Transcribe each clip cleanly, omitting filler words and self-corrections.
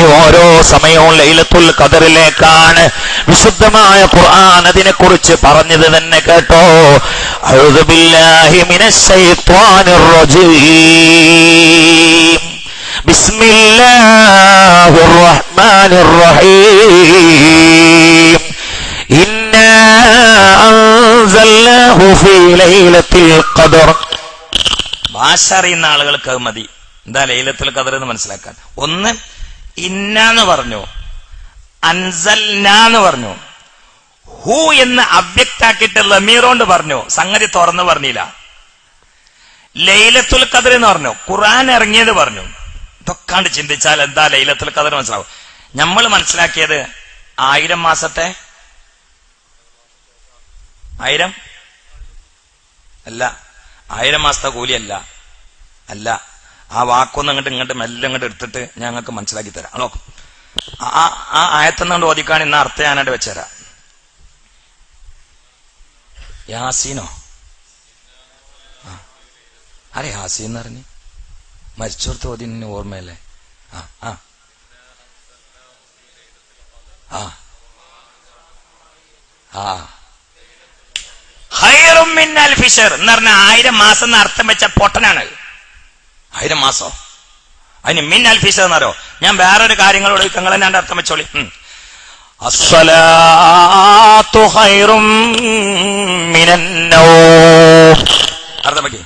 ഇനി ഓരോ സമയവും ലൈലത്തുൽ ഖദറിലേക്കാണ്. വിശുദ്ധമായ ഖുർആൻ അതിനെ കുറിച്ച് പറഞ്ഞത് തന്നെ കേട്ടോ. അഊദു ബില്ലാഹി മിനശ് ശൈത്വാനിർ റജീം. ബിസ്മില്ലാഹിർ റഹ്മാനിർ റഹീം. ഇന്നാ അൻസൽനാഹു ഫീ ലൈലത്തിൽ ഖദർ. ഭാഷ അറിയുന്ന ആളുകൾക്ക് അത് മതി. എന്താ ലൈലത്തുൽ ഖദർ എന്ന് മനസ്സിലാക്കാൻ. ഒന്ന് ഇന്നാന്ന് പറഞ്ഞു, അൻസൽനാന്ന് പറഞ്ഞു, ഹു എന്ന് അവ്യക്താക്കിയിട്ട് ലമീറോണ്ട് പറഞ്ഞു, സംഗതി തുറന്നു പറഞ്ഞില്ല. ലൈലത്തുൽ ഖദർ എന്ന് പറഞ്ഞു, ഖുർആൻ ഇറങ്ങിയത് പറഞ്ഞു. ഇതൊക്കാണ്ട് ചിന്തിച്ചാൽ എന്താ ലൈലത്തുൽ ഖദർ മനസ്സിലാവും. നമ്മൾ മനസ്സിലാക്കിയത് 1000 മാസത്തെ 1000 അല്ല, 1000 മാസത്തെ കൂലിയല്ല. അല്ല, ആ വാക്കൊന്നും ഇങ്ങോട്ട് മെല്ലെ ഇങ്ങോട്ട് എടുത്തിട്ട് ഞങ്ങൾക്ക് മനസ്സിലാക്കി തരാം. നോക്കും, ആ ആയത്തെന്നുകൊണ്ട് ഓദിക്കാൻ ഇന്ന അർത്ഥം ഞാനായിട്ട് വെച്ചുതരാം. യാസീനോ? അരെ യാസീൻ എന്ന് പറഞ്ഞ് മരിച്ചോർത്ത് ഓതി ഓർമ്മയല്ലേ? ഖൈറും മിൻ അൽഫി ശഹർ എന്ന് പറഞ്ഞ 1000 മാസം എന്ന് അർത്ഥം വെച്ച പൊട്ടനാണ്. 1000 മാസം അതിന് മിൻ അൽഫി ശഹർ എന്നറിയോ? ഞാൻ വേറൊരു കാര്യങ്ങളോട് നിങ്ങൾ തന്നെ അർത്ഥം വെച്ചോളി. അസ്സലാത്തു ഖൈറും മിനൻ നൗം. അർത്ഥമാക്കി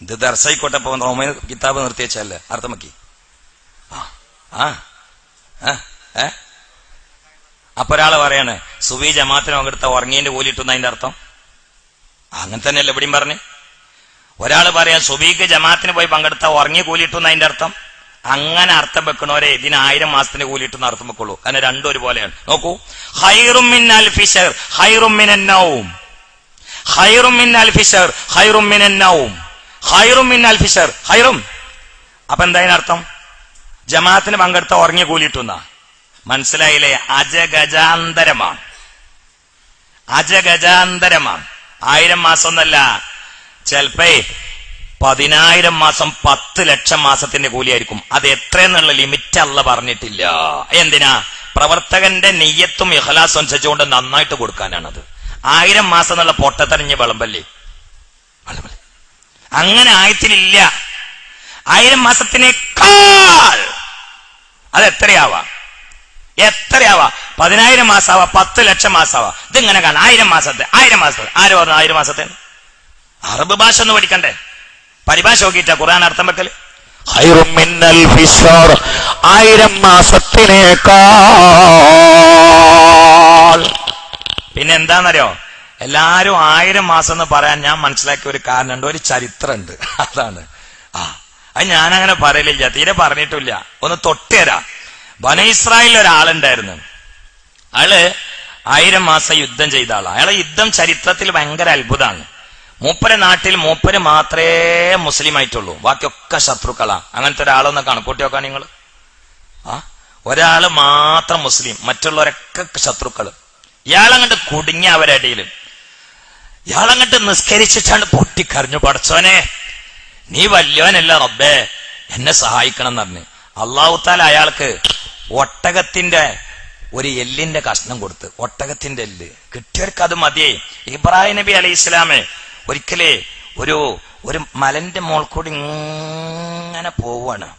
ഇത് ദർശയിക്കോട്ടെ. ഇപ്പൊ റോമൻ കിതാബ് നിർത്തി വെച്ചല്ലേ? അർത്ഥമാക്കി. അപ്പൊ ഒരാള് പറയാണ് സുബി ജമാഅത്തിന് പങ്കെടുത്ത ഉറങ്ങിയതിന്റെ കൂലിട്ടുന്ന അതിന്റെ അർത്ഥം അങ്ങനെ തന്നെയല്ലേ ഇവിടെയും പറഞ്ഞു. ഒരാള് പറയാൻ സുബിക്ക് ജമാഅത്തിന് പോയി പങ്കെടുത്ത ഉറങ്ങിയ കൂലിട്ടുന്ന അതിന്റെ അർത്ഥം. അങ്ങനെ അർത്ഥം വെക്കണോരെ ഇതിന് 1000 മാസത്തിന്റെ കൂലിട്ടുന്ന അർത്ഥം വെക്കുള്ളൂ. കാരണം രണ്ടും ഒരുപോലെയാണ്. നോക്കൂ, ഖൈറും മിൻ അൽഫി ശഹർ ഖൈറും മിനൻ നൗം. ഖൈറും മിൻ അൽഫി ശഹർ ഖൈറും മിനൻ നൗം. ഖൈറും മിൻ അൽഫി ശഹർ ഖൈറും. അപ്പൊ എന്താ അതിനർത്ഥം? ജമാഅത്തിന് പങ്കെടുത്ത ഉറങ്ങിയ കൂലിട്ടുന്ന. മനസ്സിലായില്ലേ? അജഗജാന്തരമാണ്. 1000 മാസം ഒന്നല്ല, ചിലപ്പോ 10,000 മാസം 10 ലക്ഷം മാസത്തിന്റെ കൂലിയായിരിക്കും. അത് എത്രയെന്നുള്ള ലിമിറ്റ് അല്ല പറഞ്ഞിട്ടില്ല. എന്തിനാ? പ്രവർത്തകന്റെ നിയ്യത്തും ഇഖ്ലാസും അനുസരിച്ചുകൊണ്ട് നന്നായിട്ട് കൊടുക്കാനാണത്. 1000 മാസം എന്നുള്ള പൊട്ടത്തറിഞ്ഞ് വിളമ്പല്ലേ? അങ്ങനെ ആയത്തിലില്ല. 1000 മാസത്തിനേക്കാൾ അത് എത്രയാവാ? 10,000 മാസാവാ, 10 ലക്ഷം മാസാവാ. ഇതിങ്ങനെ കാണാം. 1000 മാസത്തെ ആര് പറഞ്ഞു 1000 മാസത്തെ? അറബ് ഭാഷ ഒന്ന് പഠിക്കണ്ടേ? പരിഭാഷ നോക്കിയിട്ടാ ഖുർആൻ അർത്ഥം വെക്കല്. ഖൈറും മിൻ അൽഫി ശഹർ 1000 മാസത്തിനേക്കാൾ. പിന്നെ എന്താന്നറിയോ? എല്ലാരും 1000 മാസം എന്ന് പറയാൻ ഞാൻ മനസ്സിലാക്കിയ ഒരു കാരണമുണ്ട്, ഒരു ചരിത്രമുണ്ട്. അതാണ് അത് ഞാനങ്ങനെ പറയലില്ല, തീരെ പറഞ്ഞിട്ടില്ല. ഒന്ന് തൊട്ടുതരാ. ബനൂ ഇസ്രായേലിൽ ഒരാളുണ്ടായിരുന്നു. അയാള് 1000 മാസം യുദ്ധം ചെയ്ത ആളാണ്. അയാളെ യുദ്ധം ചരിത്രത്തിൽ ഭയങ്കര അത്ഭുതമാണ്. മൂപ്പരെ നാട്ടിൽ മൂപ്പര് മാത്രമേ മുസ്ലിം ആയിട്ടുള്ളൂ, ബാക്കിയൊക്കെ ശത്രുക്കളാ. അങ്ങനത്തെ ഒരാളൊന്ന് കണക്കൂട്ടി നോക്കാൻ നിങ്ങൾ. ഒരാള് മാത്രം മുസ്ലിം, മറ്റുള്ളവരൊക്കെ ശത്രുക്കള്. ഇയാളങ്ങോട്ട് കുടുങ്ങി അവരുടെ ഇടയിൽ. ഇയാളങ്ങോട്ട് നിസ്കരിച്ചിട്ടാണ് പൊട്ടിക്കരഞ്ഞു, പടച്ചോനെ നീ വല്യോനല്ല റബ്ബേ, എന്നെ സഹായിക്കണം എന്ന് പറഞ്ഞ്. അള്ളാഹു തആല അയാൾക്ക് ഒട്ടകത്തിന്റെ ഒരു എല്ലിന്റെ കഷ്ണം കൊടുത്ത്. ഒട്ടകത്തിന്റെ എല്ല് കിട്ടിയവർക്ക് അത് മതിയേ. ഇബ്രാഹിം നബി അലൈഹി ഇസ്ലാമ് ഒരിക്കലേ ഒരു മലന്റെ മോൾ കൂടി ഇങ്ങനെ പോവാണ്.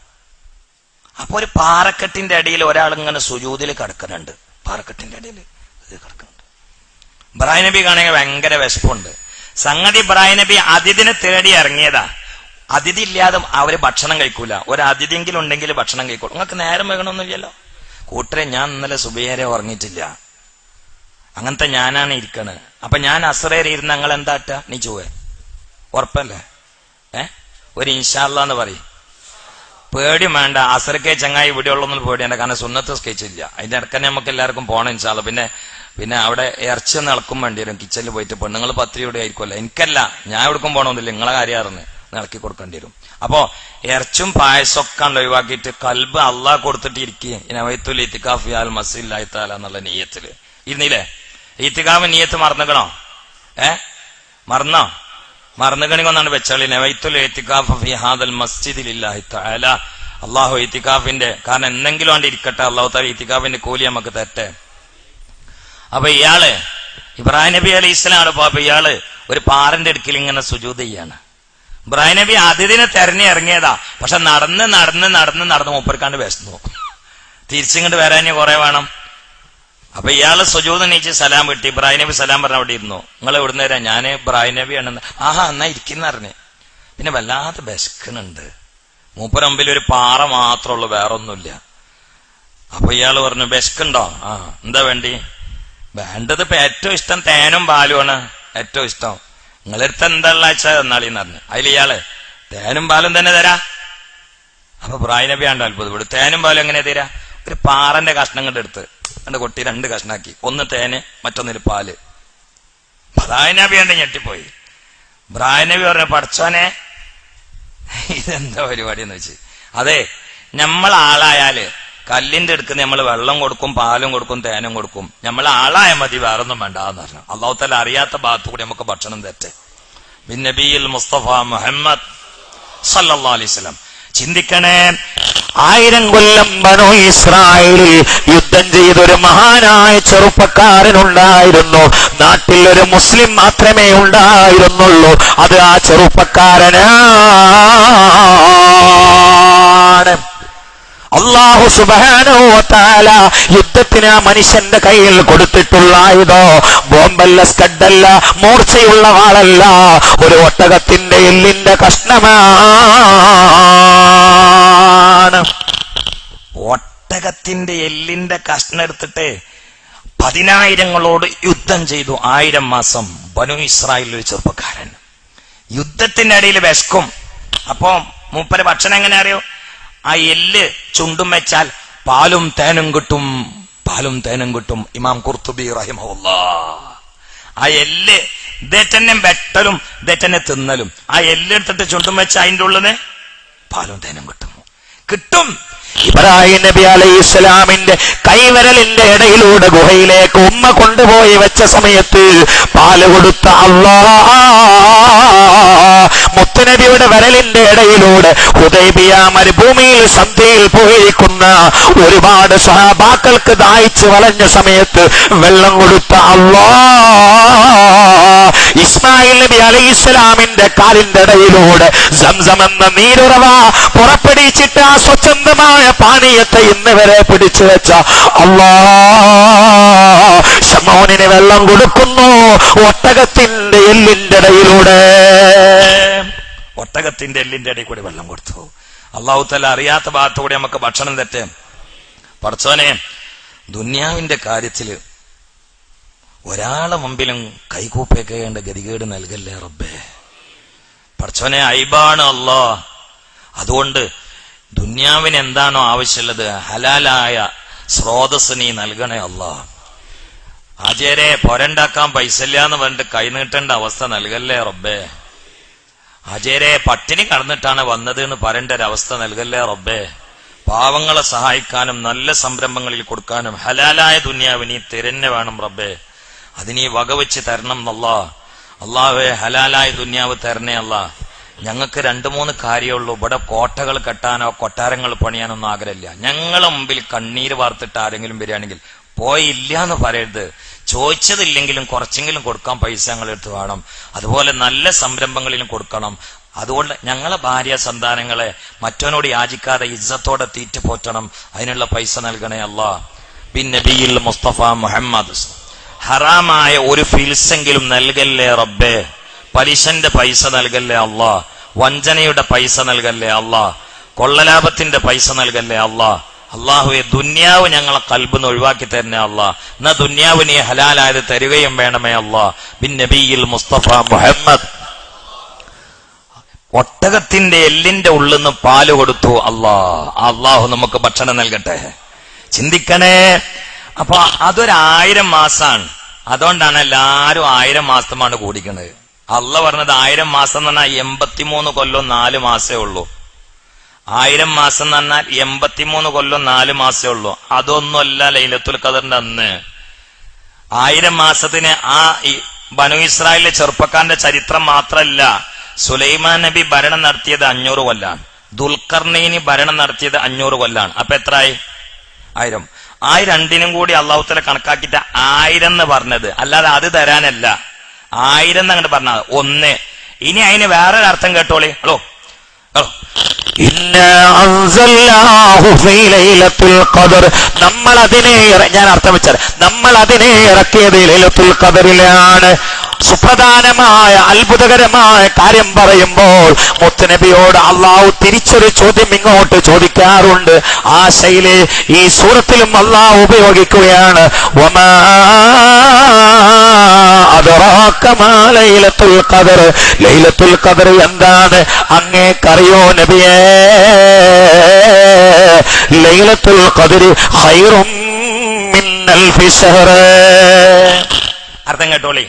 അപ്പൊ ഒരു പാറക്കെട്ടിന്റെ അടിയിൽ ഒരാൾ ഇങ്ങനെ സുജൂദിൽ കിടക്കുന്നുണ്ട്. പാറക്കെട്ടിന്റെ അടിയിൽ കിടക്കുന്നുണ്ട്. ഇബ്രാഹിം നബി കാണുക ഭയങ്കര വിശപ്പുണ്ട്. സംഗതി ഇബ്രാഹിം നബി അതിഥിനെ തേടി ഇറങ്ങിയതാ. അതിഥി ഇല്ലാതെ അവര് ഭക്ഷണം കഴിക്കൂല. ഒരു അതിഥിയെങ്കിലും ഉണ്ടെങ്കിൽ ഭക്ഷണം കഴിക്കോളൂ. നിങ്ങൾക്ക് നേരം വേണമെന്നൊന്നുമില്ലല്ലോ. കൂട്ടരെ, ഞാൻ ഇന്നലെ സുബഹിവരെ ഉറങ്ങിയിട്ടില്ല, അങ്ങനത്തെ ഞാനാണ് ഇരിക്കണത്. അപ്പൊ ഞാൻ അസ്റേരി ഇരുന്ന് ഞങ്ങൾ എന്താട്ട? നീ ചോവേ ഉറപ്പല്ലേ? ഒരു ഇൻഷാ അല്ലാഹ് എന്ന് പറയും. പേടി വേണ്ട, അസർക്കേ ചങ്ങായി ഇവിടെ ഉള്ളൊന്നും പേടിയണ്ട. കാരണം സുന്നത്ത് സ്കെച്ചില്ല. അതിന്റെ ഇടക്കന്നെ നമുക്ക് എല്ലാവർക്കും പോകണം ഇൻഷാ അല്ലാഹ്. പിന്നെ അവിടെ ഇറച്ചി ഒന്ന് ഇളക്കും വേണ്ടി വരും. കിച്ചണിൽ പോയിട്ട് പെണ്ണുങ്ങൾ പത്രിയുടെ ആയിരിക്കുമല്ലോ. എനിക്കല്ല, ഞാൻ എവിടേക്കും പോകണമെന്നില്ല, നിങ്ങളെ കാര്യം അറിഞ്ഞ് ഇളക്കി കൊടുക്കേണ്ടി വരും. അപ്പോ ഇറച്ചും പായസമൊക്കെ ഒഴിവാക്കിയിട്ട് കൽബ് അള്ളാഹ് കൊടുത്തിട്ട് ഇരിക്കുക. എന്നുള്ള നീയത്തില് ഇരുന്നില്ലേ? ഈത്തിക്കാവ് നീയത്ത് മറന്നുകണോ? മറന്നോ? മറന്നുകണി കൊന്നാണ് വെച്ചാളി നവൈത്തുൽ ഇത്തികാഫ് ഫി ഹാദൽ മസ്ജിദി ലില്ലാഹി തആല. അള്ളാഹു ഇത്തികാഫിന്റെ കാരണം എന്തെങ്കിലും ആണ്ട് ഇരിക്കട്ടെ, അള്ളാഹു തആല ഇത്തികാഫിന്റെ കൂലി നമുക്ക് തരട്ടെ. അപ്പൊ ഇയാള് ഇബ്രാഹിം നബി അലൈഹി ഇസ്ലാം പോയപ്പോ ഇയാള് ഒരു പാറന്റെ അടുക്കൽ ഇങ്ങനെ സുജൂദ് ചെയ്യാണ്. ഇബ്രാഹിം നബി അതിഥിനെ തെരഞ്ഞു ഇറങ്ങിയതാ. പക്ഷെ നടന്ന് മൂപ്പർക്കാണ്ട് വിശന്നു. തിരിച്ചിങ്ങോട്ട് വരാന് കുറെ വേണം. അപ്പൊ ഇയാള് സുജൂദ് നീച്ച് സലാം വിട്ടി. ഇബ്രാഹിം നബി സലാം പറഞ്ഞ അവിടെ ഇരുന്നു. നിങ്ങൾ എവിടുന്ന് വരാം? ഞാൻ ഇബ്രാഹിം നബി ആണെന്ന്. ആഹാ എന്നാ ഇരിക്കുന്ന അറിഞ്ഞ്. പിന്നെ വല്ലാതെ വിശക്കുന്നുണ്ട്. മൂപ്പർ മുമ്പിൽ ഒരു പാറ മാത്രമുള്ളൂ, വേറൊന്നുമില്ല. അപ്പൊ ഇയാള് പറഞ്ഞു വിശക്കുണ്ടോ? ആ എന്താ വേണ്ടി? വേണ്ടത് ഇപ്പൊ ഏറ്റവും ഇഷ്ടം തേനും പാലുമാണ് ഏറ്റവും ഇഷ്ടം. നിങ്ങളെടുത്ത് എന്താ ഉള്ള വെച്ചാൽ എന്നാളീന്ന് പറഞ്ഞു. അതിൽ ഇയാള് തേനും പാലും തന്നെ തരാ. അപ്പൊ ഇബ്രാഹിം നബി ആണ്ട് അത്ഭുതപ്പെടും. തേനും പാലും എങ്ങനെ തരാ? ഒരു പാറന്റെ കഷ്ണം കണ്ട് എടുത്ത് കണ്ട് കൊട്ടി 2 കഷ്ണാക്കി. ഒന്ന് തേന്, മറ്റൊന്നിൽ പാല്. ഇബ്രാഹിം നബി കണ്ട് ഞെട്ടിപ്പോയി. ഇബ്രാഹിം നബി പറഞ്ഞു പടച്ചോനെ ഇതെന്താ പരിപാടി എന്ന് വെച്ച്. അതെ, നമ്മൾ ആളായാല് കല്ലിന്റെ അടുക്ക് നമ്മൾ വെള്ളം കൊടുക്കും, പാലും കൊടുക്കും, തേനും കൊടുക്കും. നമ്മൾ ആളായ മതി, വേറൊന്നും വേണ്ടെന്ന് പറഞ്ഞു. അള്ളാഹു തആല അറിയാത്ത ഭാഗത്തു കൂടി നമുക്ക് ഭക്ഷണം തെറ്റ്. ബിൻ നബിയിൽ മുസ്തഫ മുഹമ്മദ് സല്ലല്ലാഹു അലൈഹി വസല്ലം. ചിന്തിക്കണേ, 1000 കൊല്ലം ബനൂ ഇസ്രായേലിൽ യുദ്ധം ചെയ്തൊരു മഹാനായ ചെറുപ്പക്കാരനുണ്ടായിരുന്നു. നാട്ടിൽ ഒരു മുസ്ലിം മാത്രമേ ഉണ്ടായിരുന്നുള്ളൂ. അത് ആ ചെറുപ്പക്കാരനാണ്. അല്ലാഹു സുബ്ഹാനഹു വ തആല യുദ്ധത്തിന് ആ മനുഷ്യന്റെ കയ്യിൽ കൊടുത്തിട്ടുള്ള ആയുധോ ബോംബല്ല, സ്കഡല്ല, മൂർച്ചയുള്ള വാളല്ല, ഒരു ഒട്ടകത്തിന്റെ എല്ലിന്റെ കഷ്ണമാണ്. ഒട്ടകത്തിന്റെ എല്ലിന്റെ കഷ്ണം എടുത്തിട്ട് 10,000ങ്ങളോട് യുദ്ധം ചെയ്തു. 1000 മാസം ബനൂ ഇസ്രായേലിൽ ഒരു ചെറുപ്പക്കാരൻ. യുദ്ധത്തിന്റെ ഇടയിൽ വിശക്കും. അപ്പൊ മൂപ്പര് ഭക്ഷണം എങ്ങനെ അറിയോ? ആ എല്ല് ചുണ്ടും വെച്ചാൽ പാലും തേനും കിട്ടും, പാലും തേനും കിട്ടും. ഇമാം ഖുർത്തുബി റഹിമഹുല്ലാഹ്. ആ എല്ല് ഇതേറ്റന്നെ വെട്ടലും ഇതേറ്റന്നെ തിന്നലും. ആ എല്ല് എടുത്തിട്ട് ചുണ്ടും വെച്ച അതിന്റെ ഉള്ളിന് പാലും തേനും കിട്ടും. ഇബ്രാഹിം നബി അലൈഹി ഇസ്ലാമിന്റെ കൈവിരലിന്റെ ഇടയിലൂടെ ഗുഹയിലേക്ക് ഉമ്മ കൊണ്ടുപോയി വെച്ച സമയത്ത് പാല് കൊടുത്ത അല്ലാഹ് മുത്തുനബിയുടെ വിരലിന്റെ ഇടയിലൂടെ ഹുദൈബിയ മരുഭൂമിയിൽ സന്ധ്യയിൽ പോയിരിക്കുന്ന ഒരുപാട് സഹാബാക്കൾക്ക് ദാഹിച്ച് വലഞ്ഞ സമയത്ത് വെള്ളം കൊടുത്ത അല്ലാഹ് ഇസ്മായിൽ നബി അലൈഹി ഇസ്ലാമിന്റെ കാലിന്റെ ഇടയിലൂടെ സംസം എന്ന നീരുറവ പുറപ്പെടുവിച്ചിട്ട് ആ സ്വച്ഛന്തമായ പാനീയത്തെ ഇന്ന് വരെ പിടിച്ചു വെച്ച അല്ലാഹ് ശമോനിന് വെള്ളം കൊടുക്കുന്നു ഒട്ടകത്തിന്റെ എല്ലിന്റെ ഇടയിലൂടെ. ഒട്ടകത്തിന്റെ എല്ലിന്റെ ഇടയിൽ കൂടി വെള്ളം കൊടുത്തു. അല്ലാഹു തആല അറിയാത്ത ഭാഗത്തുകൂടി നമുക്ക് ഭക്ഷണം തെറ്റ്. പടച്ചോനെ, ദുനിയാവിന്റെ കാര്യത്തില് ഒരാളെ മുമ്പിലും കൈകൂപ്പേക്കേണ്ട ഗതികേട് നൽകല്ലേ റബ്ബേ. പടച്ചോനെ, ഐബാണ് അല്ലാഹ്. അതുകൊണ്ട് ദുനിയാവിന് എന്താണോ ആവശ്യമുള്ളത് ഹലാലായ സ്രോതസ് നീ നൽകണേ അല്ലാഹ്. ആചാരെ പൊരണ്ടാക്കാൻ പൈസ ഇല്ലാന്ന് പറഞ്ഞിട്ട് കൈനീട്ടേണ്ട അവസ്ഥ നൽകല്ലേ റബ്ബേ. ആചാരെ പട്ടിണി കടന്നിട്ടാണ് വന്നത് എന്ന് പറയേണ്ട ഒരു അവസ്ഥ നൽകല്ലേ റബ്ബേ. പാവങ്ങളെ സഹായിക്കാനും നല്ല സംരംഭങ്ങളിൽ കൊടുക്കാനും ഹലാലായ ദുനിയാവ് നീ തിരഞ്ഞു വേണം റബ്ബേ. അതിനീ വകവെച്ച് തരണം അല്ലാഹ്. അല്ലാഹുവേ, ഹലാലായ ദുനിയാവ് തരണേ അല്ലാഹ്. ഞങ്ങൾക്ക് 2-3 കാര്യമുള്ളൂ. ഇവിടെ കോട്ടകൾ കെട്ടാനോ കൊട്ടാരങ്ങൾ പണിയാനൊന്നും ആഗ്രഹമില്ല. ഞങ്ങളെ മുമ്പിൽ കണ്ണീര് വാർത്തിട്ട് ആരെങ്കിലും വരികയാണെങ്കിൽ പോയില്ല എന്ന് പറയരുത്. ചോദിച്ചതില്ലെങ്കിലും കുറച്ചെങ്കിലും കൊടുക്കാൻ പൈസ ഞങ്ങളെടുത്ത് വേണം. അതുപോലെ നല്ല സംരംഭങ്ങളിലും കൊടുക്കണം. അതുകൊണ്ട് ഞങ്ങളെ ഭാര്യ സന്താനങ്ങളെ മറ്റവനോട് യാചിക്കാതെ ഇജ്ജത്തോടെ തീറ്റ പോറ്റണം. അതിനുള്ള പൈസ നൽകണേ അല്ലാഹ്. ബിൻ നബിയിൽ മുസ്തഫ മുഹമ്മദ്. ഹറാമായ ഒരു ഫിൽസെങ്കിലും നൽകല്ലേ റബ്ബേ. പലിശന്റെ പൈസ നൽകല്ലേ അല്ലാഹ്. വഞ്ചനയുടെ പൈസ നൽകല്ലേ അല്ലാഹ്. കൊള്ളലാഭത്തിന്റെ പൈസ നൽകല്ലേ അല്ലാഹ്. അല്ലാഹുവേ, ദുന്യാവ് ഞങ്ങളെ കൽബിന്ന് ഒഴിവാക്കി തരണേ അല്ലാഹ്. എന്നാ ദുന്യാവ് നീ ഹലാലായത് തരുകയും വേണമേ അല്ലാഹ്. ബിൻ നബിയിൽ മുസ്തഫ മുഹമ്മദ്. ഒട്ടകത്തിന്റെ എല്ലിന്റെ ഉള്ളിന്ന് പാല് കൊടുത്തു അല്ലാഹ്. അല്ലാഹു നമുക്ക് ഭക്ഷണം നൽകട്ടെ. ചിന്തിക്കണേ. അപ്പൊ അതൊരു 1000 മാസാണ്. അതുകൊണ്ടാണ് എല്ലാരും 1000 മാസമാണ് കൂടിക്കുന്നത്. അള്ള പറഞ്ഞത് 1000 മാസം എന്ന് പറഞ്ഞാൽ 83 കൊല്ലം 4 മാസേ ഉള്ളൂ. 1000 മാസം എന്ന് പറഞ്ഞാൽ 83 കൊല്ലം 4 മാസേ ഉള്ളൂ. അതൊന്നുമല്ല ലൈലത്തുൽ ഖദറിന്റെ അന്ന്. 1000 മാസത്തിന് ആ ബനു ഇസ്രായേലിലെ ചെറുപ്പക്കാരന്റെ ചരിത്രം മാത്രമല്ല. സുലൈമാൻ നബി ഭരണം നടത്തിയത് 500 കൊല്ലാണ്. ദുൽഖർനൈനി ഭരണം നടത്തിയത് 500 കൊല്ലാണ്. അപ്പൊ എത്രയായി? 1000. ആ രണ്ടിനും കൂടി അള്ളാഹു തആല കണക്കാക്കിയിട്ട് 1000 എന്ന് പറഞ്ഞത്, അല്ലാതെ അത് തരാനല്ല. 1000 എന്ന് അങ്ങോട്ട് പറഞ്ഞത് 1. ഇനി അതിന് വേറൊരു അർത്ഥം കേട്ടോളി. ഹലോ നമ്മൾ അതിനെ, ഞാൻ അർത്ഥം വെച്ചാൽ നമ്മൾ അതിനെ ഇറക്കിയത് ലൈലത്തുൽ ഖദറിലാണ്. സുപ്രധാനമായ അത്ഭുതകരമായ കാര്യം പറയുമ്പോൾ മുത്തുനബിയോട് അള്ളാഹു തിരിച്ചൊരു ചോദ്യം ഇങ്ങോട്ട് ചോദിക്കാറുണ്ട്. ആ ശൈലി ഈ സൂറത്തിലും അള്ളാഹു ഉപയോഗിക്കുകയാണ്. വമാ അദ്റാക മാ ലൈലത്തുൽ ഖദർ, ലൈലത്തുൽ ഖദർ എന്താണ് അങ്ങേക്കറിയോ നബിയേ? ലൈലത്തുൽ ഖദർ ഖൈറും മിൻ അൽഫി ശഹർ. അർത്ഥം കേട്ടോളി.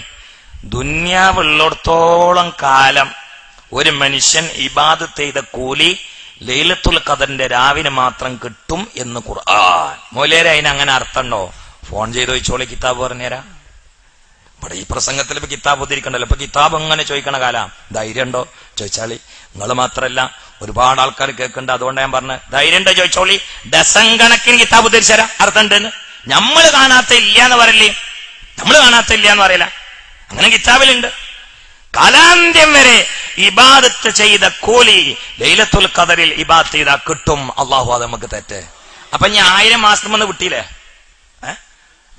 ദുന്യാവുള്ളിടത്തോളം കാലം ഒരു മനുഷ്യൻ ഇബാദത്ത് ചെയ്ത കൂലി ലൈലത്തുൽ ഖദറിന്റെ രാവിലെ മാത്രം കിട്ടും എന്ന് ഖുർആൻ. മൗലവി അതിന് അങ്ങനെ അർത്ഥമുണ്ടോ? ഫോൺ ചെയ്ത് ചോദിച്ചോളി, കിതാബ് പറഞ്ഞുതരാ. ഇവിടെ ഈ പ്രസംഗത്തിൽ ഇപ്പൊ കിതാബ് ഉദ്ധരിക്കണ്ടല്ലോ. ഇപ്പൊ കിതാബ് എങ്ങനെ ചോദിക്കണ കാലം. ധൈര്യം ഉണ്ടോ ചോദിച്ചാളി. നിങ്ങൾ മാത്രല്ല, ഒരുപാട് ആൾക്കാർ കേൾക്കുന്നുണ്ട്. അതുകൊണ്ട് ഞാൻ പറഞ്ഞ ധൈര്യം ഉണ്ടോ ചോദിച്ചോളി. ഡസൻ കണക്കിന് കിതാബ് ഉദ്ധരിച്ചുതരാം അർത്ഥം ഉണ്ടെന്ന്. നമ്മള് കാണാത്ത ഇല്ല എന്ന് പറയില്ലേ? നമ്മള് കാണാത്ത ഇല്ല എന്ന് പറയില്ല. അങ്ങനെ കിതാബിലുണ്ട്. കാലാന്ത്യം വരെ ഇബാദത്ത് ചെയ്ത കൂലി ലൈലത്തുൽ ഖദറിൽ ഇബാദത്ത് ചെയ്താൽ കിട്ടും. അള്ളാഹു അത് നമുക്ക് തെറ്റ്. അപ്പൊ ഞാൻ 1000 മാസം വന്ന് വിട്ടില്ലേ?